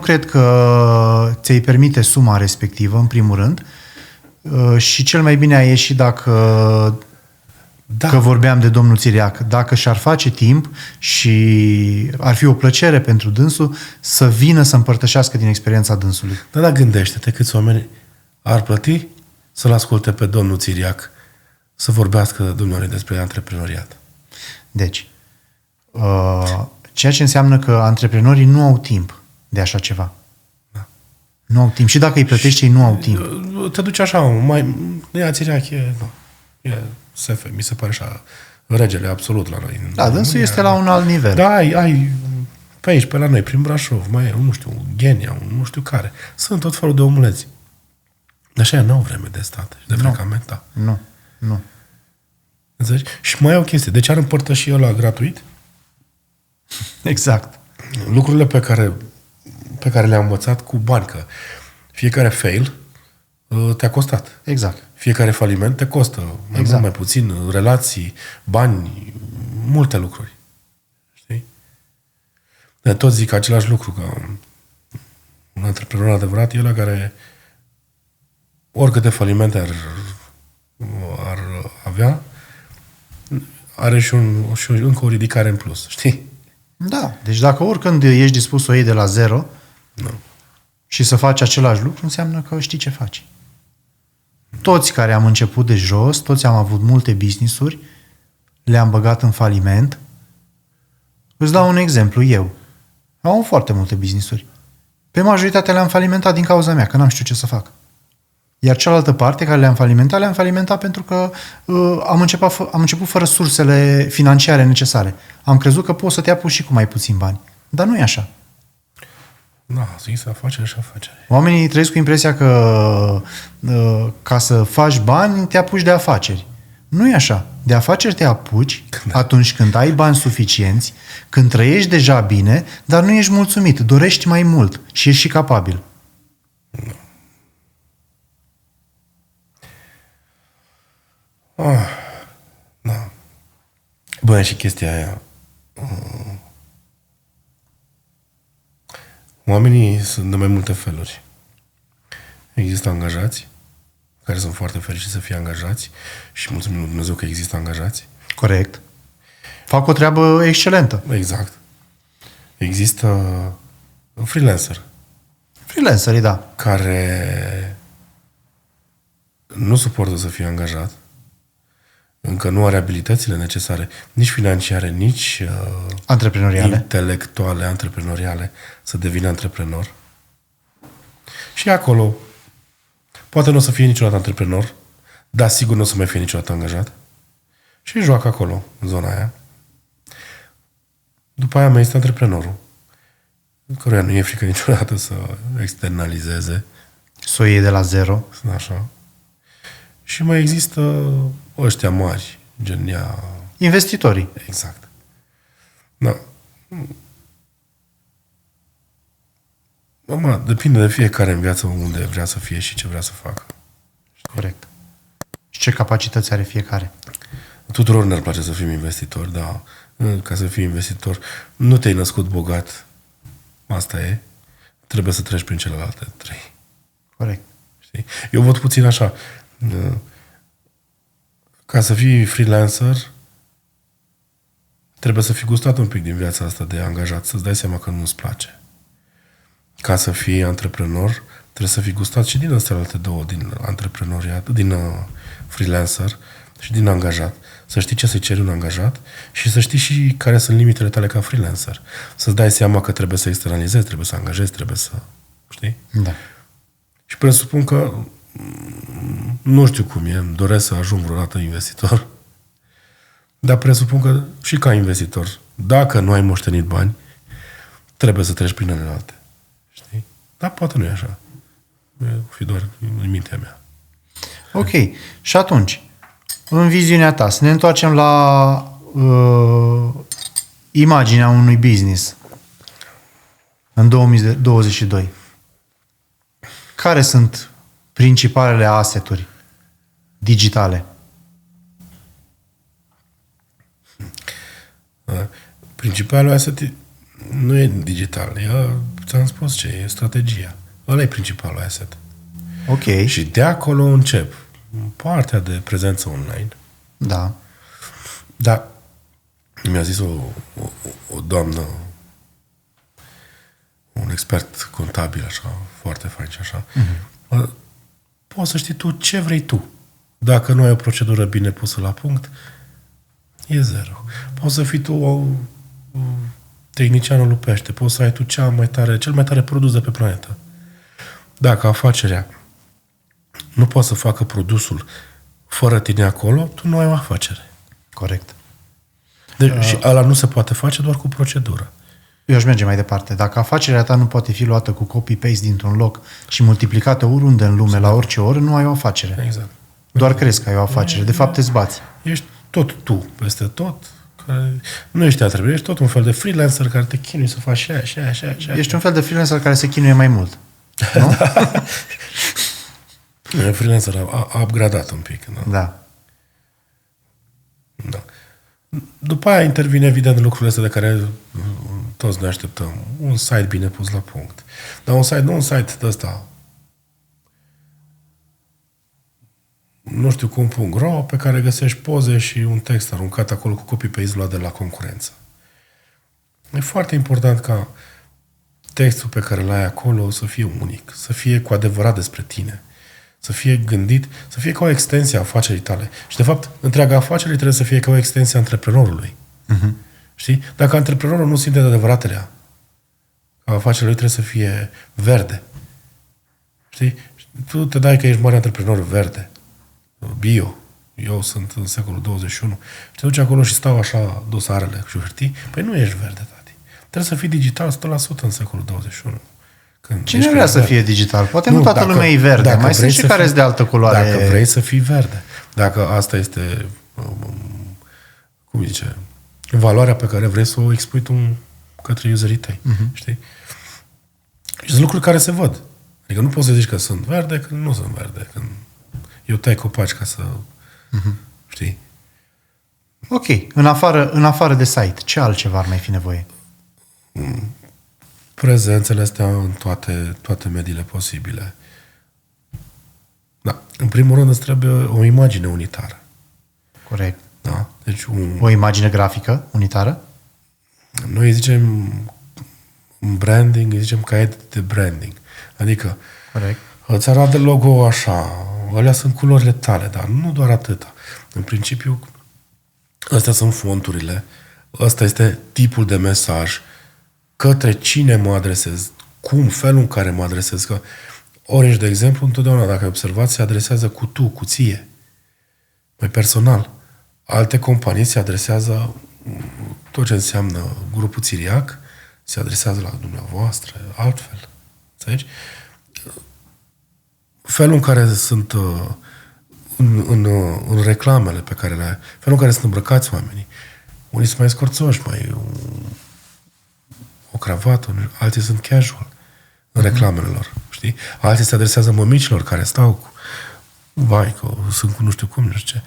cred că ți-ai permite suma respectivă, în primul rând, și cel mai bine a ieșit dacă că vorbeam de domnul Țiriac, dacă și-ar face timp și ar fi o plăcere pentru dânsul să vină să împărtășească din experiența dânsului. Da, gândește-te câți oameni ar plăti să-l asculte pe domnul Țiriac să vorbească dumneavoastră despre antreprenoriat. Deci, ceea ce înseamnă că antreprenorii nu au timp de așa ceva. Da. Nu au timp. Și dacă îi plătești, ei nu au timp. Te duci așa, Nea Țiriac e SF, mi se pare așa, regele absolut la noi. Da, dânsul este la un alt nivel. Da, ai pe aici, pe la noi, prin Brașov, mai e, nu știu, Ghenia, nu știu care. Sunt tot felul de omuleți. Dar așa n-au vreme de stat și de frecamenta. Nu. Înțelegi? Și mai e o chestie. De ce ar împărtăși ăla gratuit? Exact. Lucrurile pe care le-am învățat cu bani, că fiecare fail te-a costat. Exact. Fiecare faliment te costă. Mai mult, mai puțin, relații, bani, multe lucruri. Știi? De tot zic același lucru, că un antreprenor adevărat e ăla care oricâte falimente ar avea, are și încă o ridicare în plus. Știi? Da. Deci dacă oricând ești dispus să o iei de la zero și să faci același lucru, înseamnă că știi ce faci. Toți care am început de jos, toți am avut multe business-uri, le-am băgat în faliment. Îți dau un exemplu, eu. Am foarte multe business-uri. Pe majoritatea le-am falimentat din cauza mea, că n-am știut ce să fac. Iar cealaltă parte care le-am falimentat pentru că am început fără sursele financiare necesare. Am crezut că poți să te apuci și cu mai puțin bani. Dar nu e așa. Da, zis afacere și afacere. Oamenii trăiesc cu impresia că ca să faci bani, te apuci de afaceri. Nu e așa. De afaceri te apuci atunci când ai bani suficienți, când trăiești deja bine, dar nu ești mulțumit, dorești mai mult și ești și capabil. Da. Bă, și chestia aia. Oamenii sunt de mai multe feluri. Există angajați care sunt foarte fericiți să fie angajați și mulțumim lui Dumnezeu că există angajați. Corect. Fac o treabă excelentă. Exact. Există freelancer. Freelancerii, da. Care nu suportă să fie angajat, încă nu are abilitățile necesare, nici financiare, nici antreprenoriale, intelectuale, antreprenoriale, să devină antreprenor. Și acolo poate nu o să fie niciodată antreprenor, dar sigur nu o să mai fie niciodată angajat. Și joacă acolo, în zona aia. După aia mai este antreprenorul, căruia nu e frică niciodată să externalizeze. Să o iei de la zero. Așa. Și mai există ăștia mari, genia... Investitorii. Exact. Da. Depinde de fiecare în viață unde vrea să fie și ce vrea să facă. Corect. Și ce capacități are fiecare? Tuturor ne-ar place să fim investitori, dar ca să fii investitor, nu te-ai născut bogat. Asta e. Trebuie să treci prin celelalte 3. Corect. Știi? Eu văd puțin așa. Ca să fii freelancer, trebuie să fii gustat un pic din viața asta de angajat, să-ți dai seama că nu-ți place. Ca să fii antreprenor, trebuie să fii gustat și din astea alte două, din antreprenoriat, din freelancer și din angajat. Să știi ce să-i ceri un angajat și să știi și care sunt limitele tale ca freelancer. Să-ți dai seama că trebuie să externalizezi, trebuie să angajezi, trebuie să... Știi? Da. Și presupun că nu știu cum e, îmi doresc să ajung vreodată investitor, dar presupun că și ca investitor, dacă nu ai moștenit bani, trebuie să treci prin celelalte. Știi? Dar poate nu e așa. Fi doar în mintea mea. Ok. Și atunci, în viziunea ta, să ne întoarcem la imaginea unui business în 2022. Care sunt principalele asset-uri digitale? Principalul asset nu e digital. Ți-am spus ce e strategia. Ăla e principalul asset. Ok. Și de acolo încep partea de prezență online. Da. Da. Mi-a zis o doamnă, un expert contabil, așa, foarte fain și așa. Uh-huh. Poți să știi tu ce vrei tu. Dacă nu ai o procedură bine pusă la punct, e zero. Poți să fii tu tehnicianul lui pește, poți să ai tu cel mai tare produs de pe planetă. Dacă afacerea nu poate să facă produsul fără tine acolo, tu nu ai o afacere. Corect. Și ăla nu se poate face doar cu procedură. Eu aș merge mai departe. Dacă afacerea ta nu poate fi luată cu copy-paste dintr-un loc și multiplicată oriunde în lume, la orice oră, nu ai o afacere. Exact. Doar crezi că ai o afacere. De fapt, te zbați. Ești tot tu, peste tot. Nu ești teatru, ești tot un fel de freelancer care te chinui să faci așa. Ești un fel de freelancer care se chinuie mai mult. Nu? Freelancer a upgradat un pic. Nu? Da. Da. După aia intervine, evident, lucrurile astea de care toți ne așteptăm. Un site bine pus la punct. Dar un site de ăsta, nu știu cum.ro, pe care găsești poze și un text aruncat acolo cu copy-paste luat de la concurență. E foarte important ca textul pe care l-ai acolo să fie unic, să fie cu adevărat despre tine, să fie gândit, să fie ca o extensie a afacerii tale. Și, de fapt, întreaga afacere trebuie să fie ca o extensie a antreprenorului. Uh-huh. Știi? Dacă antreprenorul nu simte de adevăratele, afacerea lui trebuie să fie verde. Știi? Tu te dai că ești mare antreprenor verde, bio. Eu sunt în secolul 21. Și te duci acolo și stau așa dosarele și hârtii. Păi nu ești verde, tati. Trebuie să fii digital 100% în secolul 21. Cine vrea să fie digital? Poate nu toată lumea e verde. Mai sunt și care sunt de altă culoare. Dacă vrei să fii verde. Dacă asta este, cum zice, valoarea pe care vrei să o expui tu către userii tăi. Uh-huh. Știi? Și sunt lucruri care se văd. Adică nu poți să zici că sunt verde când nu sunt verde. Când eu tai copaci ca să... Uh-huh. Știi? Ok. În afară de site, ce altceva ar mai fi nevoie? Prezențele astea în toate mediile posibile. Da. În primul rând îți trebuie o imagine unitară. Corect. Da? Deci o imagine grafică unitară? Noi zicem branding, zicem caiet de branding. Adică corect. Îți arată logo așa, alea sunt culorile tale, dar nu doar atâta. În principiu, astea sunt fonturile, ăsta este tipul de mesaj, către cine mă adresez, cum, felul în care mă adresez. Că Orange, de exemplu, întotdeauna, dacă ai observat, se adresează cu tu, cu ție. Mai personal. Alte companii se adresează tot ce înseamnă grupul țiriac, se adresează la dumneavoastră, altfel. Înțelegi? Felul în care sunt în reclamele pe care le ai, felul în care sunt îmbrăcați oamenii. Unii sunt mai scorțoși, mai o cravată, alții sunt casual în reclamele lor, știi? Alții se adresează mămicilor care stau cu vai, că sunt cu nu știu cum, nu știu ce.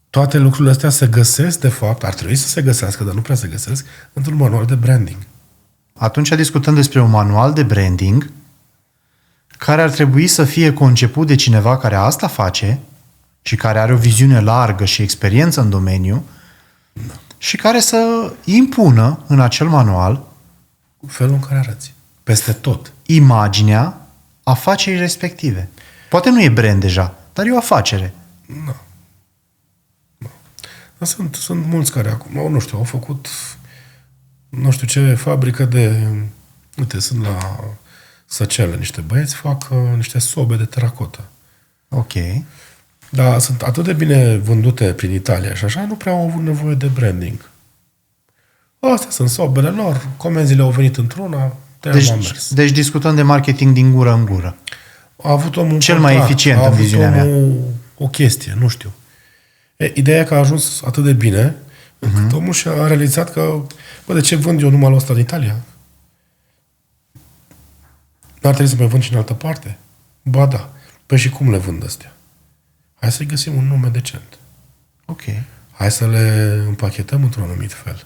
Toate lucrurile astea se găsesc, de fapt, ar trebui să se găsească, dar nu prea se găsesc, într-un manual de branding. Atunci discutăm despre un manual de branding care ar trebui să fie conceput de cineva care asta face și care are o viziune largă și experiență în domeniu și care să impună în acel manual Felul în care arăți. Peste tot. imaginea afacerii respective. Poate nu e brand deja, dar e o afacere. Nu. Dar sunt mulți care acum, nu știu, au făcut nu știu ce fabrică de... Uite, sunt la Săcelă niște băieți, fac niște sobe de teracotă. Ok. Dar sunt atât de bine vândute prin Italia și așa, nu prea au avut nevoie de branding. Astea sunt sobele lor, comenzile au venit într-una, te-am mers. Deci discutăm de marketing din gură în gură. A avut omul un Cel mai contract, eficient a în avut viziunea mea. o chestie, nu știu. Ideea e că a ajuns atât de bine, încât omul și-a realizat că, bă, de ce vând eu numai ăsta în Italia? N-ar trebui să mai vând și în altă parte? Ba da. Păi și cum le vând astea? Hai să-i găsim un nume decent. Ok. Hai să le împachetăm într-un anumit fel.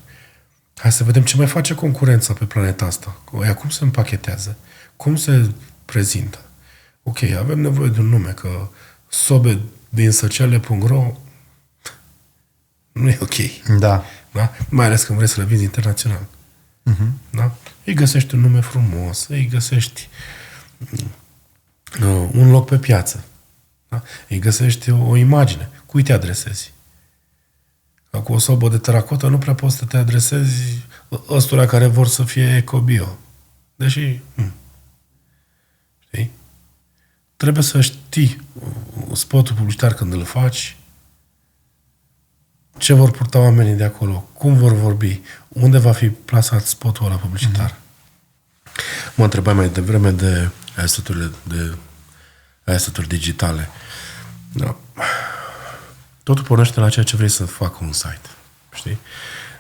Hai să vedem ce mai face concurența pe planeta asta. Ea cum se împachetează? Cum se prezintă? Ok, avem nevoie de un nume, că sobe din săcele.ro nu e ok. Da. Da? Mai ales când vrei să le vinzi internațional. Da? Îi găsești un nume frumos, îi găsești un loc pe piață. Da? Îi găsești o imagine. Cui te adresezi? Ca cu o sobă de teracotă nu prea poți să te adresezi ăstora care vor să fie eco-bio. Deși, știi? Trebuie să știi spotul publicitar când îl faci, ce vor purta oamenii de acolo, cum vor vorbi, unde va fi plasat spotul ăla publicitar. Mă întrebai mai devreme de asset-uri digitale. Da. Totul pornește la ceea ce vrei să facă un site. Știi?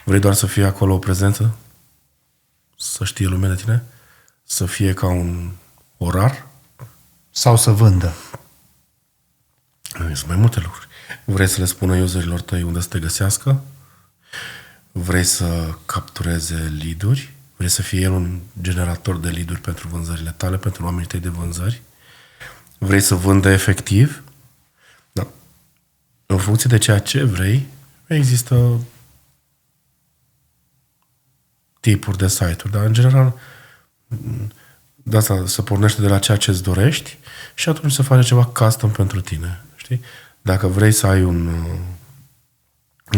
Vrei doar să fie acolo o prezență? Să știe lumea de tine? Să fie ca un orar? Sau să vândă. Sunt mai multe lucruri. Vrei să le spună userilor tăi unde să te găsească? Vrei să captureze lead-uri? Vrei să fie el un generator de lead-uri pentru vânzările tale, pentru oamenii tăi de vânzări? Vrei să vândă efectiv? Da. În funcție de ceea ce vrei, există tipuri de site-uri, dar în general de asta se pornește de la ceea ce îți dorești și atunci se face ceva custom pentru tine. Știi? Dacă vrei să ai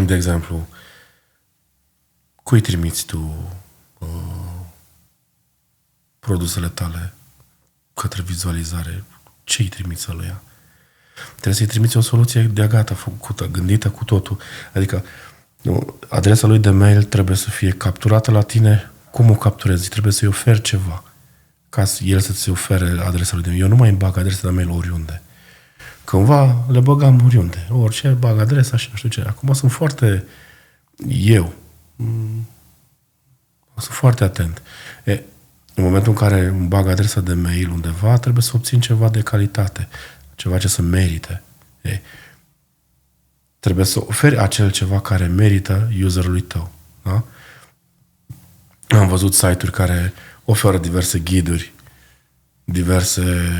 de exemplu, cui trimiți tu produsele tale către vizualizare? Ce îi trimiți să le ia? Trebuie să-i trimiți o soluție de gata, făcută, gândită cu totul. Adică adresa lui de mail trebuie să fie capturată la tine. Cum o capturezi? Trebuie să-i oferi ceva ca el să-ți ofere adresa lui de mail. Eu nu mai îmi bag adresa de mail oriunde. Cândva le băgam oriunde. Orice, bag adresa și nu știu ce. Acum sunt foarte sunt foarte atent. În momentul în care îmi bag adresa de mail undeva, trebuie să obțin ceva de calitate. Ceva ce să merite. Trebuie să oferi acel ceva care merită userului tău. Da? Am văzut site-uri care oferă diverse ghiduri, diverse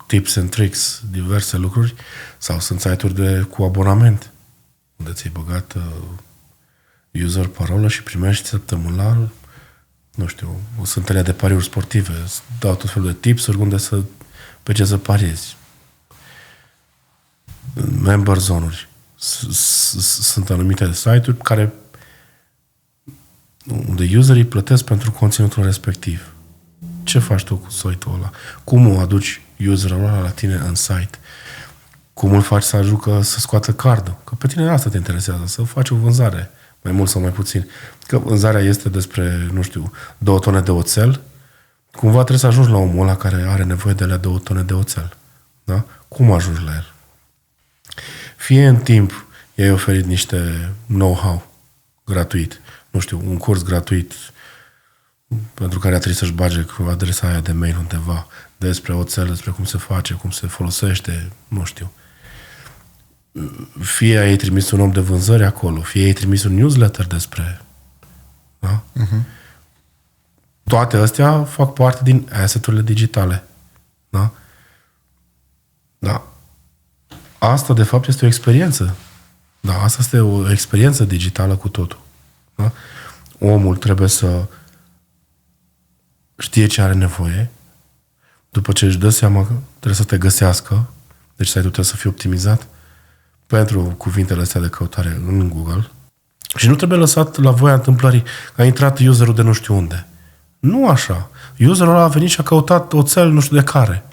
tips and tricks, diverse lucruri, sau sunt site-uri cu abonament, unde ți-ai băgat user parolă și primești săptămânal, nu știu, sunt alea de pariuri sportive, dau tot felul de tips-uri pe ce să pariezi. Member zone-uri. Sunt anumite site-uri unde userii plătesc pentru conținutul respectiv. Ce faci tu cu site-ul ăla? Cum o aduci userul ăla la tine în site? Cum îl faci să ajungă să scoată cardul? Că pe tine asta te interesează, să faci o vânzare, mai mult sau mai puțin. Că vânzarea este despre, 2 tone de oțel. Cumva trebuie să ajungi la omul ăla care are nevoie de alea 2 tone de oțel. Da? Cum ajungi la el? Fie în timp i-ai oferit niște know-how gratuit, un curs gratuit pentru care a trebuit să-și bage cu adresa aia de mail undeva, despre oțel, despre cum se face, cum se folosește, nu știu. Fie ai trimis un om de vânzări acolo, fie ai trimis un newsletter despre... Da? Toate astea fac parte din asset-urile digitale. Da? Da. Asta, de fapt, este o experiență. Da, asta este o experiență digitală cu totul. Da? Omul trebuie să știe ce are nevoie. După ce își dă seama că trebuie să te găsească, deci site-ul trebuie să fie optimizat pentru cuvintele astea de căutare în Google. Și nu trebuie lăsat la voia întâmplării că a intrat userul de nu știu unde. Nu așa. Userul ăla a venit și a căutat oțel nu știu de care.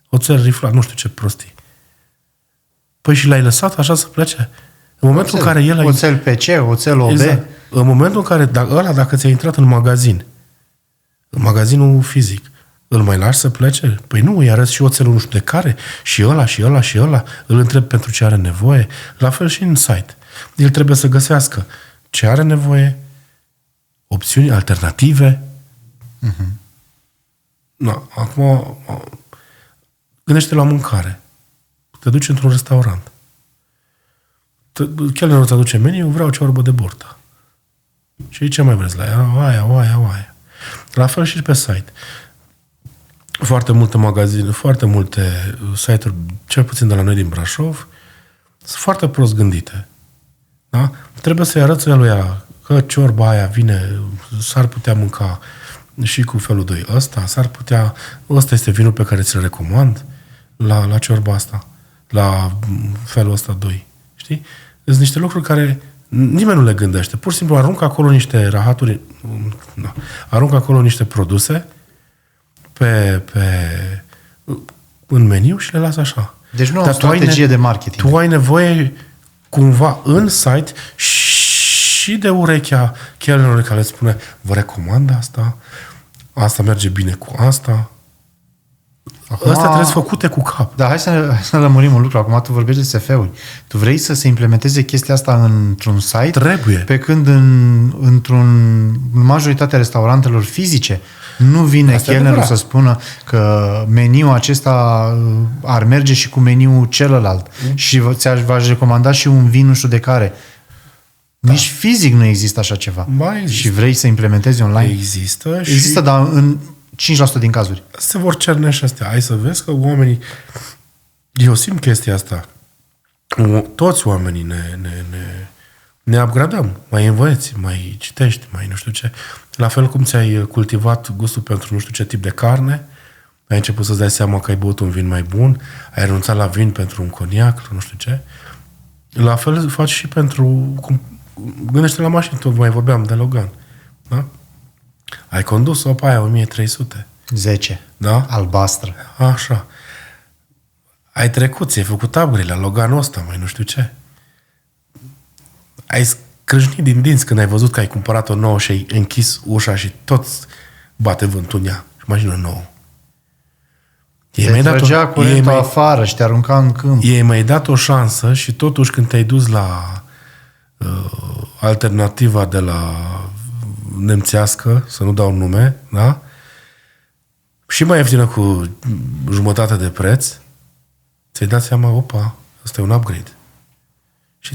Oțel riflat, nu știu ce prostii. Păi și l-ai lăsat așa să plece? În momentul în care el... Oțel PC, oțel OB. Exact. În momentul în care dacă ți-a intrat în magazin, în magazinul fizic, îl mai lași să plece? Păi nu, îi arăți și oțelul nu știu de care, și ăla, și ăla, și ăla, îl întreb pentru ce are nevoie. La fel și în site. El trebuie să găsească ce are nevoie, opțiuni alternative. Da, acum gândește la mâncare. Te duci într-un restaurant. Chelnerul îți aduce meniu, vreau ciorbă de burtă. Și ce mai vreți la ea? Aia. La fel și pe site. Foarte multe magazine, foarte multe site-uri, cel puțin de la noi din Brașov, sunt foarte prost gândite. Da? Trebuie să-i arăți eluia că ciorba aia vine, s-ar putea mânca și cu felul 2 ăsta, ăsta este vinul pe care ți-l recomand la ciorba asta, la felul ăsta 2. Știi? Sunt niște lucruri care nimeni nu le gândește. Pur și simplu aruncă acolo niște rahaturi, aruncă acolo niște produse în meniu și le lasă așa. Deci nu au strategie de marketing. Tu ai nevoie cumva în site și de urechea chelnerului care îți spune vă recomand asta merge bine cu asta. Acum, astea trebuie făcute cu cap. Da, hai să lămurim un lucru. Acum tu vorbești de SF-uri. Tu vrei să se implementeze chestia asta într-un site? Trebuie. Pe când în majoritatea restaurantelor fizice nu vine chelnerul să spună că meniul acesta ar merge și cu meniul celălalt. Și v-aș recomanda și un vin nu știu de care. Da. Nici fizic nu există așa ceva. Și vrei să implementezi online? Există, dar în 5% din cazuri. Se vor cerne și astea. Hai să vezi că oamenii... Eu simt chestia asta. Toți oamenii ne upgradăm. Mai învăți, mai citești, mai nu știu ce. La fel cum ți-ai cultivat gustul pentru nu știu ce tip de carne, ai început să-ți dai seama că ai băut un vin mai bun, ai renunțat la vin pentru un coniac, nu știu ce. La fel faci și pentru... Gândește la mașină, tot mai vorbeam de Logan. Da? Ai condus-o pe aia 1300. 10. Da? Albastră. Așa. Ai trecut, ți-ai făcut upgrade la Loganul ăsta, mai nu știu ce. Ai scrâșnit din dinți când ai văzut că ai cumpărat o nouă și ai închis ușa și tot bate vântul în ea. Și mașină nouă. Te trăgea curentul afară și te arunca în câmp. Ei mai dat o șansă și totuși când te-ai dus la alternativa de la nemțească, să nu dau nume, da? Și mai ieftină cu jumătate de preț, ți-ai dat seama, opa, ăsta e un upgrade. Și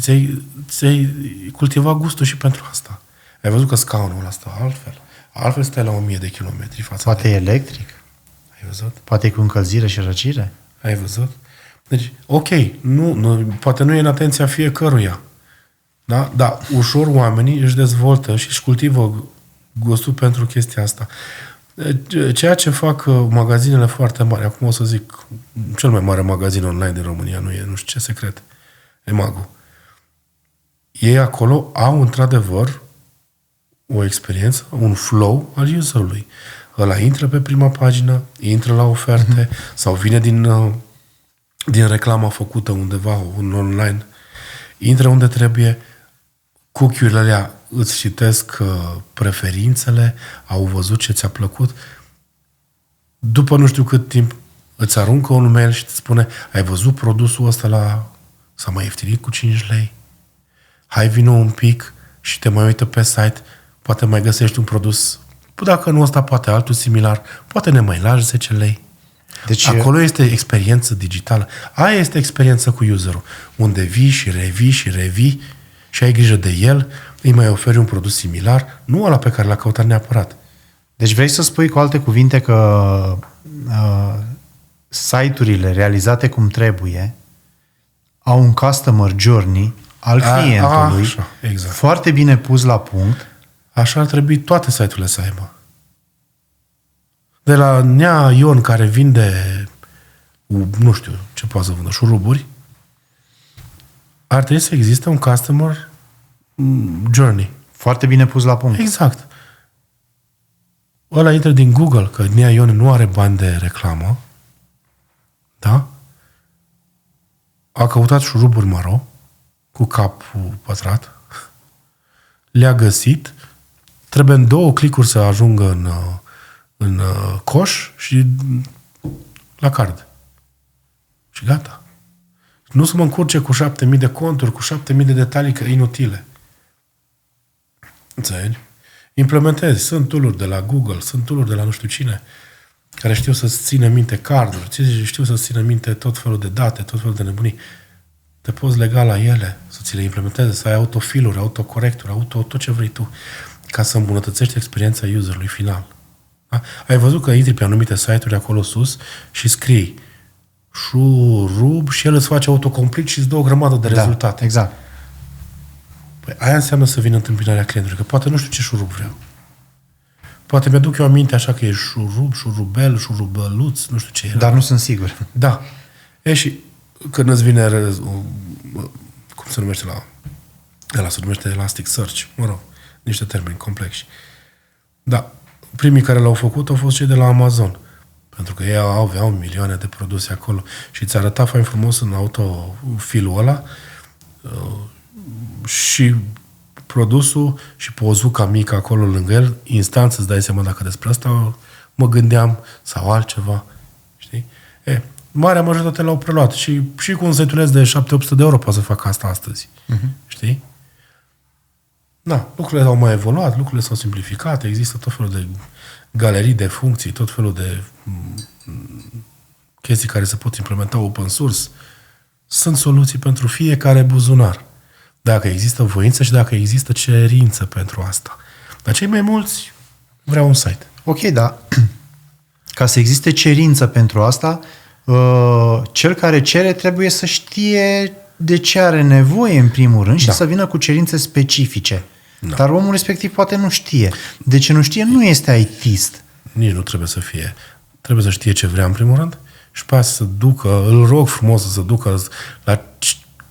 ți-ai cultivat gustul și pentru asta. Ai văzut că scaunul ăsta altfel. Altfel stai la 1000 de kilometri față. Poate e electric. Ai văzut? Poate e cu încălzire și răcire. Ai văzut? Deci, ok, poate nu e în atenția fiecăruia. Da? Dar ușor oamenii își dezvoltă și își cultivă gustul pentru chestia asta. Ceea ce fac magazinele foarte mari, acum o să zic, cel mai mare magazin online din România, nu știu ce secret, Emago. Ei acolo au într-adevăr o experiență, un flow al userului. Ăla intră pe prima pagină, intră la oferte sau vine din reclama făcută undeva, un online, intră unde trebuie, cookie-urile alea îți citesc preferințele, au văzut ce ți-a plăcut. După nu știu cât timp îți aruncă un mail și îți spune ai văzut produsul ăsta s-a mai ieftinit cu 5 lei. Hai vină un pic și te mai uită pe site, poate mai găsești un produs, dacă nu ăsta, poate altul similar, poate ne mai lași 10 lei. Deci, acolo este experiență digitală. Aia este experiență cu userul, unde vii și revii și ai grijă de el, îi mai oferi un produs similar, nu ăla pe care l-a căutat neapărat. deci vrei să spui cu alte cuvinte că site-urile realizate cum trebuie au un customer journey al clientului Așa, exact. foarte bine pus la punct. Așa ar trebui toate site-urile să aibă. De la Nea Ion, care vinde, nu știu ce poate să vândă, șuruburi, ar trebui să existe un customer journey. Foarte bine pus la punct. Exact. Ăla intră din Google, că Nea Ion nu are bani de reclamă, da? A căutat șuruburi maro, cu capul pătrat, le-a găsit, trebuie în 2 clicuri să ajungă în coș și la card. Și gata. Nu să mă încurce cu 7.000 de conturi, cu 7.000 de detalii inutile. Înțelegi? Implementezi. Sunt tool-uri de la Google, sunt tool-uri de la nu știu cine, care știu să-ți țină minte carduri, știu să-ți țină minte tot felul de date, tot felul de nebunii. Te poți lega la ele, să ți le implementeze, să ai autofiluri, autocorecturi, tot ce vrei tu, ca să îmbunătățești experiența userului final. Da? Ai văzut că intri pe anumite site-uri acolo sus și scrii șurub și el îți face autocomplete și îți dă o grămadă de rezultate. Exact. Păi aia înseamnă să vină întâmpinarea clientului, că poate nu știu ce șurub vreau. Poate mi-aduc eu aminte așa că e șurub, șurubel, șurubăluț, nu știu ce era. Dar nu sunt sigur. Da. E și când îți vine cum se numește ăla se numește Elasticsearch, mă rog, niște termeni complexi. Da. Primii care l-au făcut au fost cei de la Amazon. Pentru că ei aveau milioane de produse acolo și ți arăta fain frumos în autofilul ăla și produsul și pozuca mică acolo lângă el, instant îți dai seama dacă despre asta mă gândeam sau altceva. Știi? Marea majoritate l-au preluat și cu un setuleț de 700-800 de euro poate să facă asta astăzi. Știi? Da, lucrurile au mai evoluat, lucrurile s-au simplificat, există tot felul de galerii de funcții, tot felul de chestii care se pot implementa open source. Sunt soluții pentru fiecare buzunar. Dacă există voință și dacă există cerință pentru asta. Dar cei mai mulți vreau un site. Ok, da. Ca să existe cerință pentru asta, cel care cere trebuie să știe de ce are nevoie în primul rând și să vină cu cerințe specifice. Da. Dar omul respectiv poate nu știe. De ce nu știe? Nu este IT-ist. Nici nu trebuie să fie. Trebuie să știe ce vrea în primul rând și pe să ducă, îl rog frumos să se ducă la,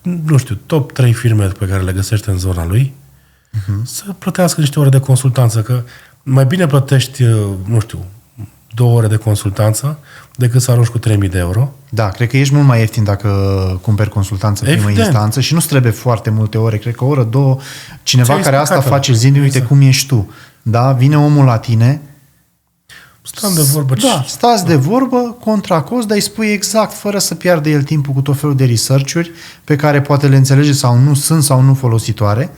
nu știu, top 3 firme pe care le găsește în zona lui, să plătească niște ore de consultanță, că mai bine plătești, nu știu, 2 ore de consultanță decât să arunci cu 3.000 de euro. Da, cred că ești mult mai ieftin dacă cumperi consultanță în primă instanță și nu-ți trebuie foarte multe ore, cred că o oră, 2, cineva care asta face zilnic, uite cum ești tu. Da? Vine omul la tine, stăm de vorbă. Da, stați de vorbă, contra cost, dar îi spui exact, fără să piardă el timpul cu tot felul de research-uri pe care poate le înțelege sau nu sunt sau nu folositoare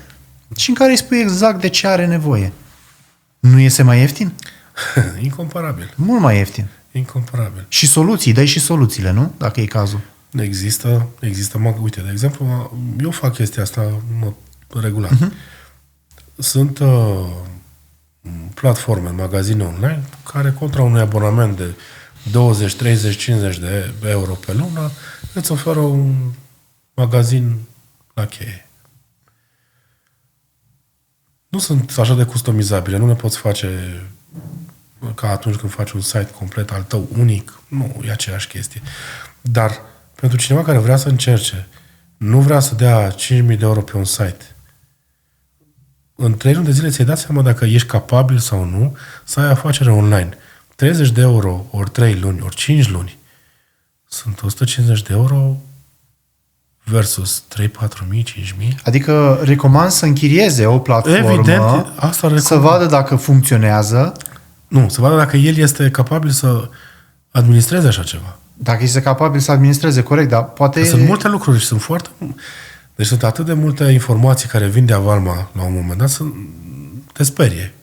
și în care îi spui exact de ce are nevoie. Nu iese mai ieftin? Incomparabil. Mult mai ieftin. Incomparabil. Și soluții, dai și soluțiile, nu? Dacă e cazul. Există, uite, de exemplu, eu fac chestia asta regulat. Sunt platforme, magazine online, care contra unui abonament de 20, 30, 50 de euro pe lună, îți oferă un magazin la cheie. Nu sunt așa de customizabile, nu le poți face ca atunci când faci un site complet al tău, unic. Nu, e aceeași chestie. Dar pentru cineva care vrea să încerce, nu vrea să dea 5.000 de euro pe un site, în 3 luni de zile ți-ai dat seama dacă ești capabil sau nu să ai afacere online. 30 de euro ori 3 luni, ori 5 luni, sunt 150 de euro versus 3, 4.000, 5.000. Adică recomand să închirieze o platformă, evident, asta să vadă dacă funcționează. Nu, să vadă dacă el este capabil să administreze așa ceva. Dacă este capabil să administreze, corect, dar poate... Sunt multe lucruri și sunt foarte... Deci sunt atât de multe informații care vin de avalma la un moment dat, te sperie.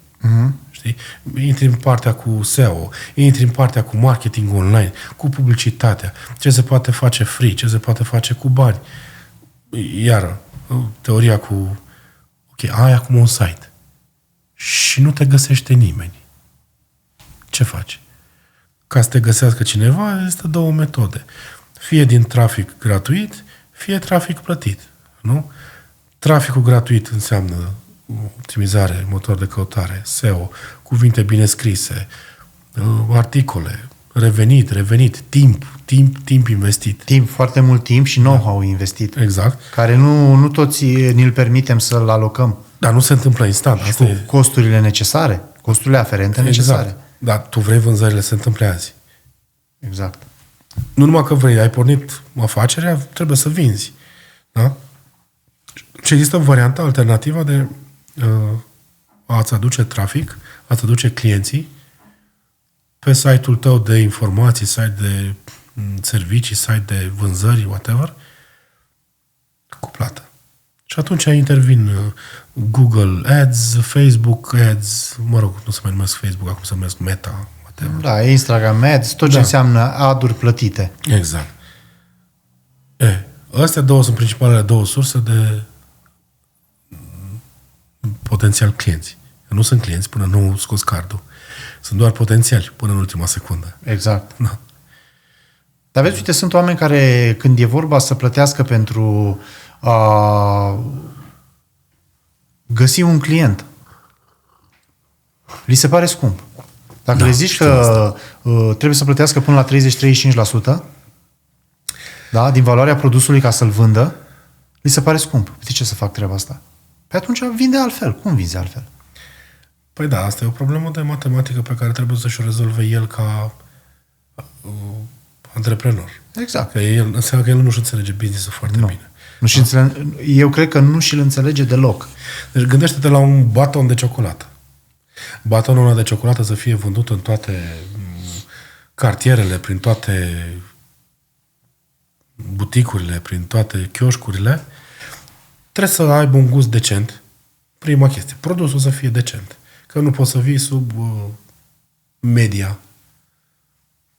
Știi? Intri în partea cu SEO, intri în partea cu marketing online, cu publicitatea, ce se poate face free, ce se poate face cu bani. Iar teoria cu ok, ai acum un site și nu te găsește nimeni. Ce faci? Ca să te găsească cineva, există două metode. Fie din trafic gratuit, fie trafic plătit. Nu? Traficul gratuit înseamnă optimizare, motor de căutare, SEO, cuvinte bine scrise, articole, revenit, timp investit. Timp, foarte mult timp și know-how investit. Exact. Care nu toți ni-l permitem să-l alocăm. Dar nu se întâmplă instant. Și cu costurile necesare, costurile aferente necesare. Exact. Dar tu vrei vânzările să întâmple azi. Exact. Nu numai că vrei, ai pornit afacerea, trebuie să vinzi. Da? Și există varianta alternativă de a-ți aduce trafic, a-ți aduce clienții pe site-ul tău de informații, site de servicii, site de vânzări, whatever, cu plată. Și atunci intervin Google Ads, Facebook Ads, mă rog, nu se mai numesc Facebook, acum se numesc Meta, whatever. Da, Instagram Ads, tot ce înseamnă ad-uri plătite. Exact. Astea două sunt principalele două surse de potențial clienți. Nu sunt clienți până nu scos cardul. Sunt doar potențiali până în ultima secundă. Exact. Da. Dar vezi, uite, sunt oameni care, când e vorba să plătească pentru a găsi un client, li se pare scump. Dacă le zici că trebuie să plătească până la 30-35%, da, din valoarea produsului ca să-l vândă, li se pare scump. De ce să fac treaba asta? Păi atunci vinde altfel. Cum vinzi altfel? Păi da, asta e o problemă de matematică pe care trebuie să-și o rezolve el ca antreprenor. Exact. Că el, înseamnă că el nu-și înțelege business-ul foarte bine. Eu cred că nu și-l înțelege deloc. Deci gândește-te la un baton de ciocolată. Batonul ăla de ciocolată să fie vândut în toate cartierele, prin toate buticurile, prin toate chioșcurile, trebuie să aibă un gust decent. Prima chestie. Produsul să fie decent. Că nu poți să vii sub media.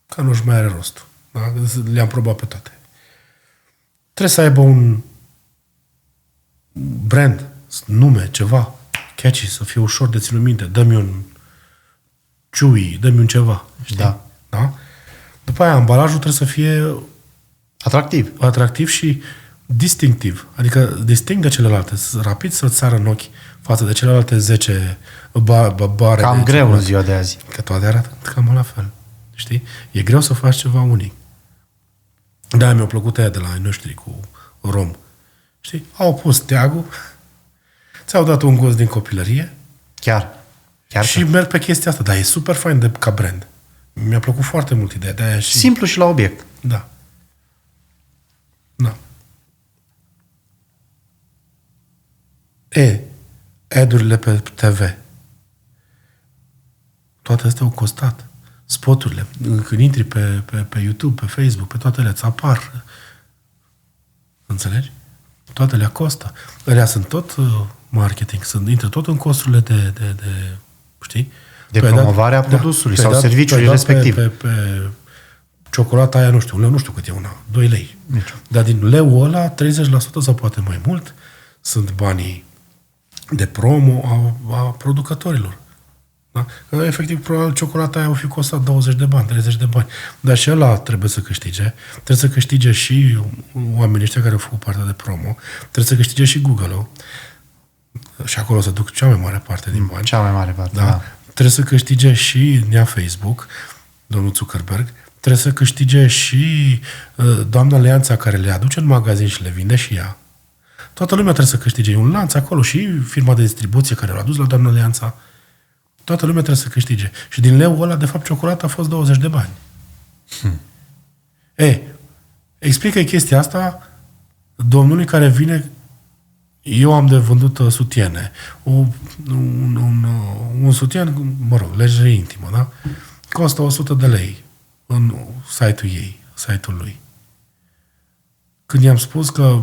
Că nu-și mai are rostul. Da? Le-am probat pe toate. Trebuie să aibă un brand, nume, ceva, catchy, să fie ușor de ținut minte. Dă-mi un chewy, dă-mi un ceva. Știi? Da. Da? După aia, ambalajul trebuie să fie atractiv și distinctiv. Adică distinct de celelalte. Rapid să-ți sară în ochi față de celelalte 10 bare. Cam greu în ziua de azi. Că toate arată cam la fel. Știi? E greu să faci ceva unic. Da, mi-a plăcut aia de la ai noștri cu rom. Știi? Au pus steagul, ți-au dat un gust din copilărie. Chiar și merg pe chestia asta. Dar e super fain ca brand. Mi-a plăcut foarte mult ideea de aia și... Simplu și la obiect. Da. Da. Ad-urile pe TV. Toate astea au costat. Spoturile. Când intri pe YouTube, pe Facebook, pe toate alea îți apar. Înțelegi? Toate alea costă. Alea sunt tot marketing. Intră tot în costurile de știi? De promovare a produsului sau serviciului respectiv. Pe ciocolata aia, nu știu, un leu, nu știu cât e una, 2 lei. Dar din leu ăla, 30% sau poate mai mult sunt banii de promo a producătorilor. Da? Că, efectiv, probabil ciocolata aia o fi costat 20 de bani, 30 de bani. Dar și ăla trebuie să câștige. Trebuie să câștige și oamenii ăștia care au făcut parte de promo. Trebuie să câștige și Google-ul. Și acolo se duc cea mai mare parte din bani. Cea mai mare parte, da. Trebuie să câștige și nea Facebook, domnul Zuckerberg. Trebuie să câștige și doamna Leanța care le aduce în magazin și le vinde și ea. Toată lumea trebuie să câștige. E un lanț acolo și firma de distribuție care l-a adus la doamna Leanța. Toată lumea trebuie să câștige. Și din leu ăla, de fapt, ciocolata a fost 20 de bani. Explică chestia asta domnului care vine. Eu am de vândut sutiene. Un sutien, mă rog, lejerie intimă, da? Costă 100 de lei în site-ul lui. Când i-am spus că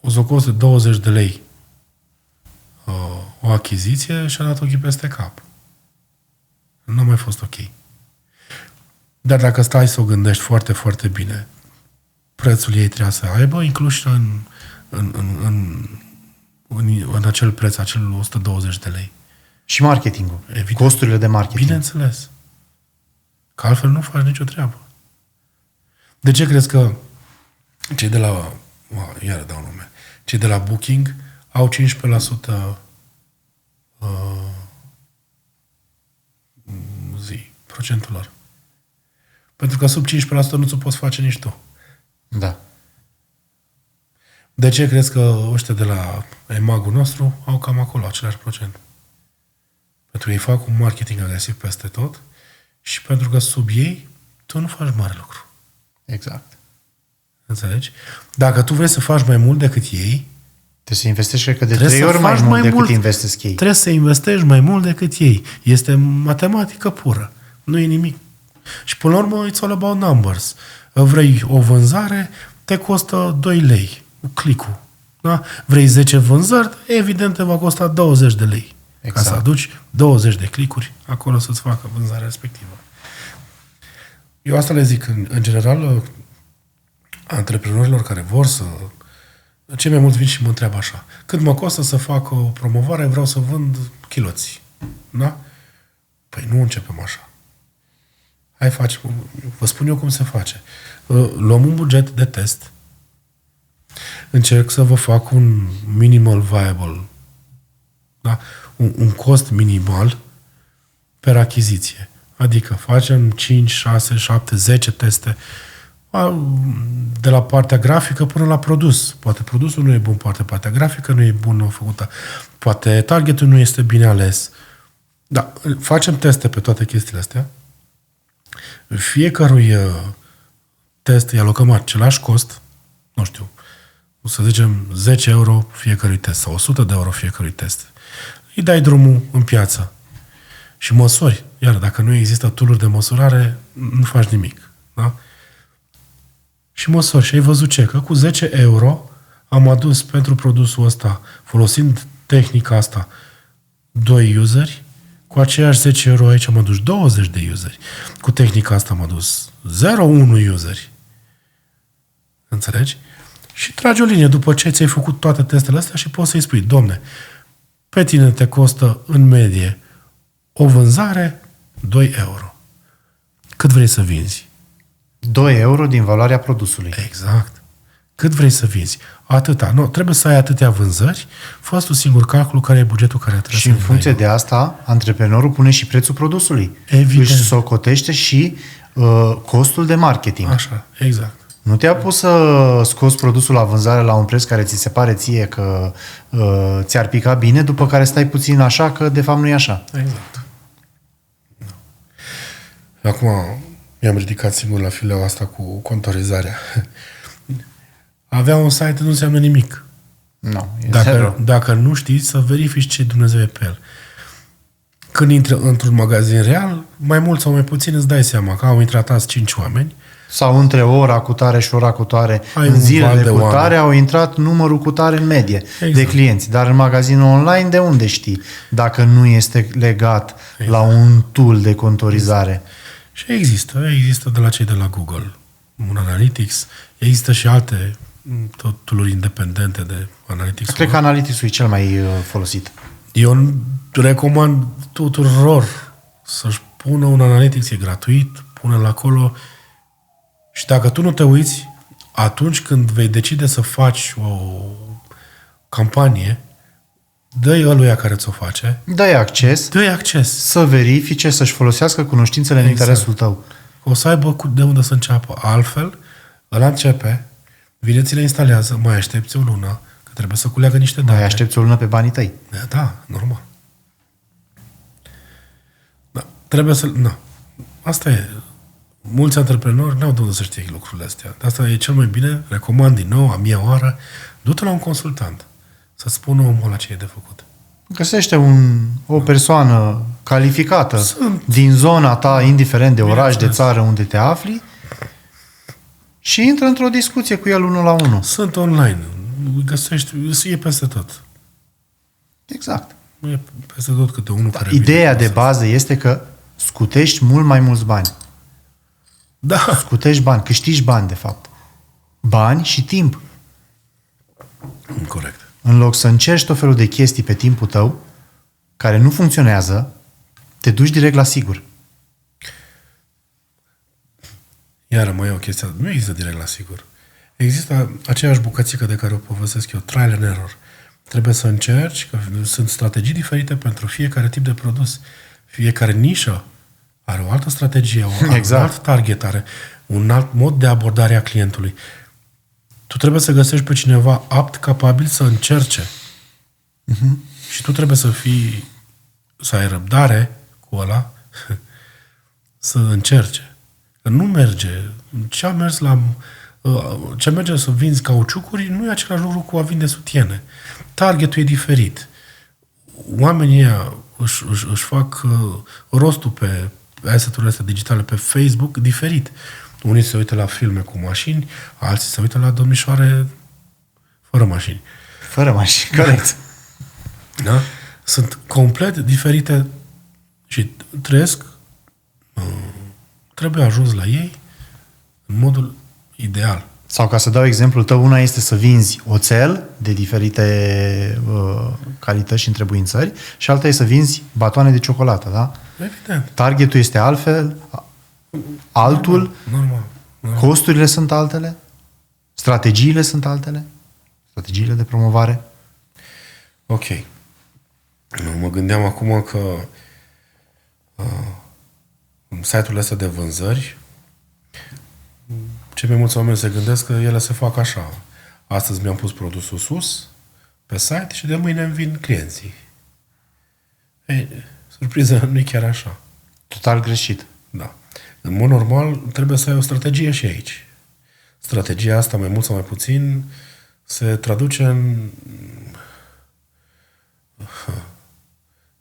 o să coste 20 de lei o achiziție, și-a dat ochii peste cap. Nu a mai fost ok. Dar dacă stai să o gândești foarte, foarte bine, prețul ei trebuie să aibă inclus în acel preț, acel 120 de lei. Și marketingul. Evident. Costurile de marketing. Bineînțeles. Că altfel nu faci nicio treabă. De ce crezi că cei de la... Iară dau nume. Cei de la Booking au 15% procentul lor. Pentru că sub 15% nu ți-o poți face nici tu. Da. De ce crezi că ăștia de la EMAG-ul nostru au cam acolo același procent? Pentru că ei fac un marketing agresiv peste tot și pentru că sub ei tu nu faci mare lucru. Exact. Înțelegi? Dacă tu vrei să faci mai mult decât ei, trebuie să investești, cred că, de 3 ori mai mult decât investesc ei. Trebuie să investești mai mult decât ei. Este matematică pură. Nu e nimic. Și până la urmă, it's all about numbers. Vrei o vânzare, te costă 2 lei. Click-ul. Da? Vrei 10 vânzări, evident te va costa 20 de lei. Exact. Ca să aduci 20 de click-uri acolo să-ți facă vânzarea respectivă. Eu asta le zic, în general, antreprenorilor care vor să... Cei mai mulți vin și mă întreabă așa. Cât mă costă să fac o promovare, vreau să vând chiloți. Da? Păi nu începem așa. Hai facem. Vă spun eu cum se face. Luăm un buget de test. Încerc să vă fac un minimal viable. Da? Un cost minimal per achiziție. Adică facem 5, 6, 7, 10 teste de la partea grafică până la produs. Poate produsul nu e bun, poate partea grafică nu e bună făcută, poate targetul nu este bine ales. Da, facem teste pe toate chestiile astea. Fiecărui test îi alocăm același cost, nu știu, să zicem 10 euro fiecărui test sau 100 de euro fiecărui test. Îi dai drumul în piață și măsori. Iar dacă nu există tool-uri de măsurare, nu faci nimic. Da? Și măsori. Și ai văzut ce? Că cu 10 euro am adus pentru produsul ăsta, folosind tehnica asta, 2 useri, cu aceiași 10 euro aici am adus 20 de useri. Cu tehnica asta am adus 0,1 useri. Înțelegi? Și tragi o linie după ce ți-ai făcut toate testele astea și poți să-i spui, domne, pe tine te costă în medie o vânzare 2 euro. Cât vrei să vinzi? 2 euro din valoarea produsului. Exact. Cât vrei să vinzi? Atâta. Nu, trebuie să ai atâtea vânzări, fă tu singur calculul care e bugetul care trebuie și în funcție de asta, antreprenorul pune și prețul produsului. Evident. Își socotește și costul de marketing. Așa, exact. Nu te-a pus să scoți produsul la vânzare la un preț care ți se pare ție că ți-ar pica bine, după care stai puțin așa, că de fapt nu e așa. Exact. Acum mi-am ridicat singur la fileaua asta cu contorizarea. Avea un site nu înseamnă nimic. Nu, e dacă nu știi, să verifici ce Dumnezeu e pe el. Când intri într-un magazin real, mai mult sau mai puțin îți dai seama că au intrat azi 5 oameni. Sau între ora cu tare și ora cu tare, în zilele cu tare, au intrat numărul cu tare în medie de clienți. Dar în magazinul online, de unde știi? Dacă nu este legat la un tool de contorizare. Și există de la cei de la Google, un Analytics, există și alte tool-uri independente de Analytics. Cred că Analytics-ul e cel mai folosit. Eu recomand tuturor să-și pună un Analytics, e gratuit, pune-l acolo și dacă tu nu te uiți, atunci când vei decide să faci o campanie, dă-i ăluia care ți-o face. Dă-i acces. Să verifice, să-și folosească cunoștințele în interesul tău. O să aibă de unde să înceapă. Altfel, ăla începe, vine, ți le instalează, mai aștepți o lună, că trebuie să culeagă niște date. Mai aștepți o lună pe banii tăi. Da, normal. Da, trebuie să... Na. Asta e. Mulți antreprenori n-au de unde să știe lucrurile astea. De asta e cel mai bine, recomand din nou, a mia oară, du-te la un consultant să-ți spună omul ăla ce e de făcut. Găsește o persoană calificată din zona ta, indiferent de oraș, de țară, unde te afli, și intră într-o discuție cu el 1 la 1. Sunt online. Găsești, e peste tot. Exact. E peste tot câte unul care ideea de bază este că scutești mult mai mulți bani. Da. Scutești bani, câștigi bani, de fapt. Bani și timp. Corect. În loc să încerci tot felul de chestii pe timpul tău, care nu funcționează, te duci direct la sigur. Iar mai e o chestie. Nu există direct la sigur. Există aceeași bucățică de care o povestesc eu, trial and error. Trebuie să încerci, că sunt strategii diferite pentru fiecare tip de produs. Fiecare nișă are o altă strategie, un alt target, are un alt mod de abordare a clientului. Tu trebuie să găsești pe cineva apt, capabil să încerce. Și tu trebuie să ai răbdare cu ăla, să încerce. Că nu merge. Ce merge să vinzi cauciucuri nu e același lucru cu a vinde sutiene. Targetul e diferit. Oamenii ăia își fac rostul pe asset-urile astea digitale pe Facebook diferit. Unii se uită la filme cu mașini, alții se uită la domnișoare fără mașini. Fără mașini, corect. Da? Sunt complet diferite și trebuie ajuns la ei în modul ideal. Sau ca să dau exemplul tău, una este să vinzi oțel de diferite calități și întrebuințări și alta este să vinzi batoane de ciocolată, da? Evident. Targetul este altfel, altul, Normal. costurile sunt altele, strategiile sunt altele, strategiile de promovare. Ok. Mă gândeam acum că site-urile astea de vânzări, cei mai mulți oameni se gândesc că ele se fac așa. Astăzi mi-am pus produsul sus, pe site, și de mâine îmi vin clienții. Ei, surpriză, nu e chiar așa. Total greșit. Da. În mod normal, trebuie să ai o strategie și aici. Strategia asta, mai mult sau mai puțin, se traduce în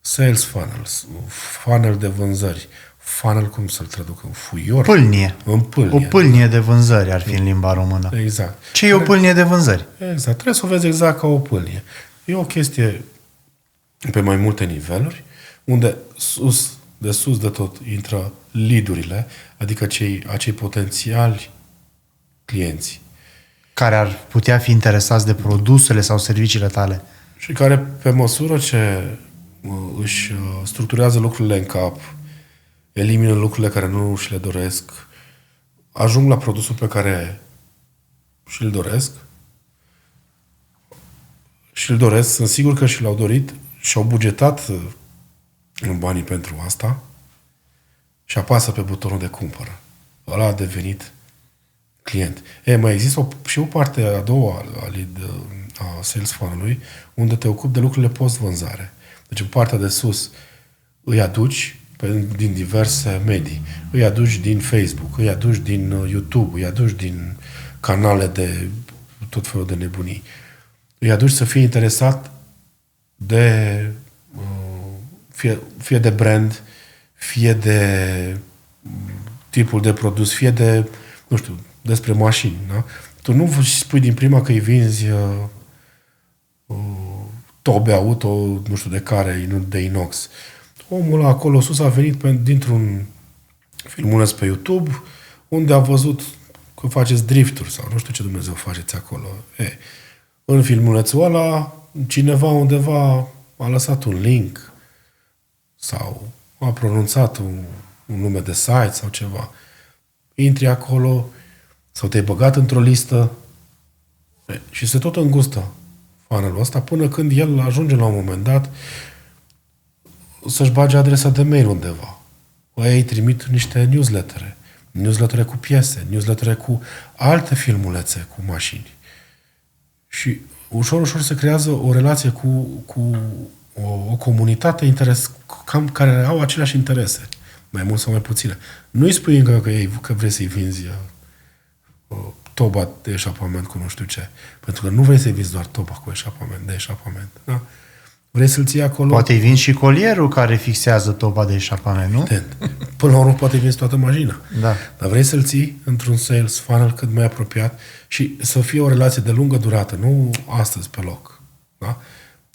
sales funnels, funnel de vânzări. Funnel, cum să-l traduc? În fuior? Pâlnie. În pâlnie. O pâlnie de vânzări ar fi în limba română. Exact. Ce e o pâlnie de vânzări? Exact. Trebuie să o vezi exact ca o pâlnie. E o chestie pe mai multe niveluri, unde de sus de tot intră lead-urile, adică acei potențiali clienți. Care ar putea fi interesați de produsele sau serviciile tale. Și care, pe măsură ce își structurează lucrurile în cap, elimină lucrurile care nu și le doresc, ajung la produsul pe care și-l doresc, sunt sigur că și l-au dorit și au bugetat banii pentru asta și apasă pe butonul de cumpără. Ăla a devenit client. Mai există și o parte a doua a sales funnel-ului, unde te ocupi de lucrurile post-vânzare. Deci în partea de sus îi aduci din diverse medii. Îi aduci din Facebook, îi aduci din YouTube, îi aduci din canale de tot felul de nebunii. Îi aduci să fie interesat de fie de brand, fie de tipul de produs, fie de, nu știu, despre mașini. Da? Tu nu spui din prima că îi vinzi tobe auto, nu știu de care, de inox. Omul ăla acolo sus a venit dintr-un filmuleț pe YouTube unde a văzut că faceți drifturi sau nu știu ce Dumnezeu faceți acolo. În filmulețul ăla, cineva undeva a lăsat un link sau a pronunțat un nume de site sau ceva. Intri acolo sau te-ai băgat într-o listă și se tot îngustă funnel-ul ăsta până când el ajunge la un moment dat să-și bage adresa de mail undeva. Ăia îi trimit niște newslettere cu piese, newslettere cu alte filmulețe cu mașini. Și ușor, ușor se creează o relație cu o comunitate care au aceleași interese, mai mult sau mai puține. Nu îi spui încă că vrei să-i vinzi toba de eșapament cu nu știu ce. Pentru că nu vrei să-i vinzi doar toba cu de eșapament. Da? Vrei să-l ții acolo? Poate îi vinzi și colierul care fixează toba de eșapament, nu? Până la urmă poate vinzi toată mașina. Da. Dar vrei să-l ții într-un sales funnel cât mai apropiat și să fie o relație de lungă durată, nu astăzi pe loc. Da?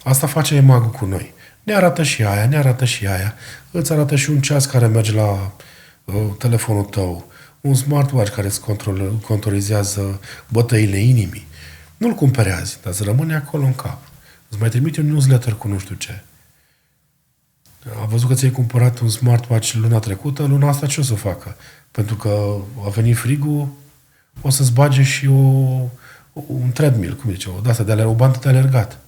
Asta face EMAG-ul cu noi. Ne arată și aia, ne arată și aia. Îți arată și un ceas care merge la telefonul tău, un smartwatch care îți controlizează bătăile inimii. Nu-l cumpere azi, dar îți rămâne acolo în cap. Îți mai trimite un newsletter cu nu știu ce. A văzut că ți-ai cumpărat un smartwatch luna trecută, luna asta ce o să facă? Pentru că a venit frigul, o să-ți bage și un treadmill, cum zice, o bandă de alergat.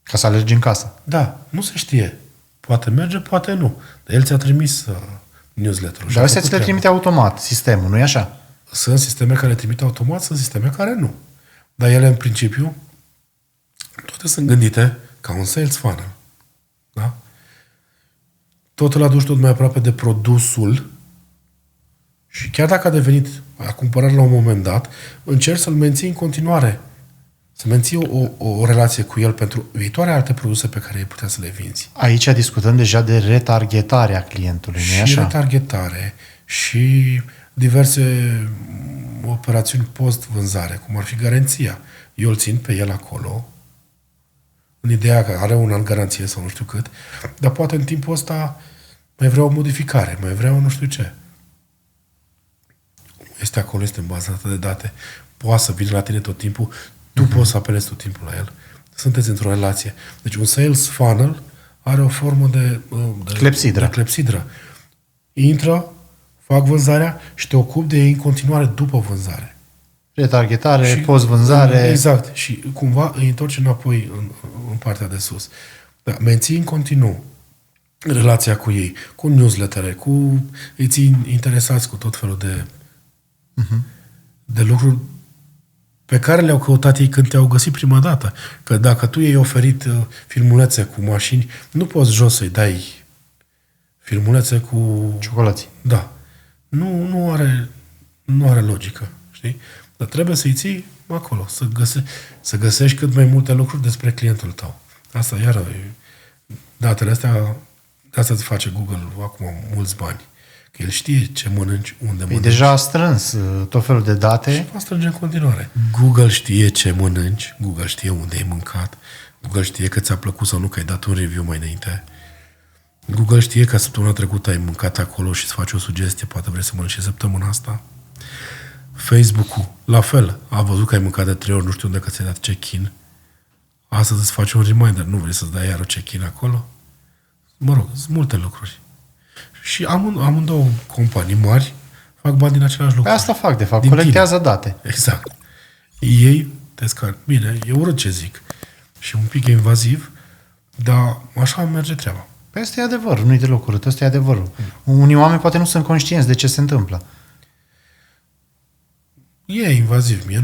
Ca să alergi în casă. Da, nu se știe. Poate merge, poate nu. Dar el ți-a trimis newsletter-ul. Dar astea ți le trimite automat, sistemul, nu-i așa? Sunt sisteme care trimit automat, sunt sisteme care nu. Dar ele, în principiu, toate sunt gândite ca un sales funnel. Da? Totul aduci tot mai aproape de produsul și chiar dacă a cumpărat la un moment dat, încerci să-l menții în continuare. Să menții o relație cu el pentru viitoare alte produse pe care ai putea să le vinzi. Aici discutăm deja de retargetarea clientului, nu-i așa? Și retargetare și diverse operațiuni post-vânzare, cum ar fi garanția. Eu îl țin pe el acolo, în ideea că are un an garanție sau nu știu cât, dar poate în timpul ăsta mai vreau o modificare, mai vreau nu știu ce. Este acolo, este în baza de date, poate să vină la tine tot timpul, tu poți să apelezi tot timpul la el. Sunteți într-o relație. Deci un sales funnel are o formă de clepsidră. Intră, fac vânzarea și te ocupi de ei în continuare după vânzare. Retargetare, post-vânzare. Exact. Și cumva îi întorci înapoi în partea de sus. Da, menții în continuu relația cu ei, cu newslettere, îi ții interesați cu tot felul de lucruri pe care le-au căutat ei când te-au găsit prima dată. Că dacă tu i-ai oferit filmulețe cu mașini, nu poți jos să-i dai filmulețe cu... Ciocolăți. Da. Nu are logică. Știi? Dar trebuie să-i ții acolo, să găsești cât mai multe lucruri despre clientul tău. Asta, iară, datele astea, de asta îți face Google acum mulți bani. Că el știe ce mănânci, unde mănânci. Deja a strâns tot felul de date. Și va strânge în continuare. Google știe ce mănânci, Google știe unde ai mâncat, Google știe că ți-a plăcut sau nu, că ai dat un review mai înainte. Google știe că săptămâna trecută ai mâncat acolo și îți face o sugestie, poate vrei să mănânci și săptămâna asta. Facebook-ul, la fel, a văzut că ai mâncat de 3 ori, nu știu unde, că ți-ai dat check-in. Astăzi îți face un reminder, nu vrei să-ți dai iar o check-in acolo? Mă rog, sunt multe lucruri. Și amândouă companii mari fac bani din același lucru. Pe asta fac, de fapt, colectează date. Exact. Ei te scan. Bine, e urât ce zic. Și un pic invaziv, dar așa merge treaba. Păi asta e adevărul, nu-i deloc urât, ăsta e adevărul. Unii oameni poate nu sunt conștienți de ce se întâmplă. E invaziv, mie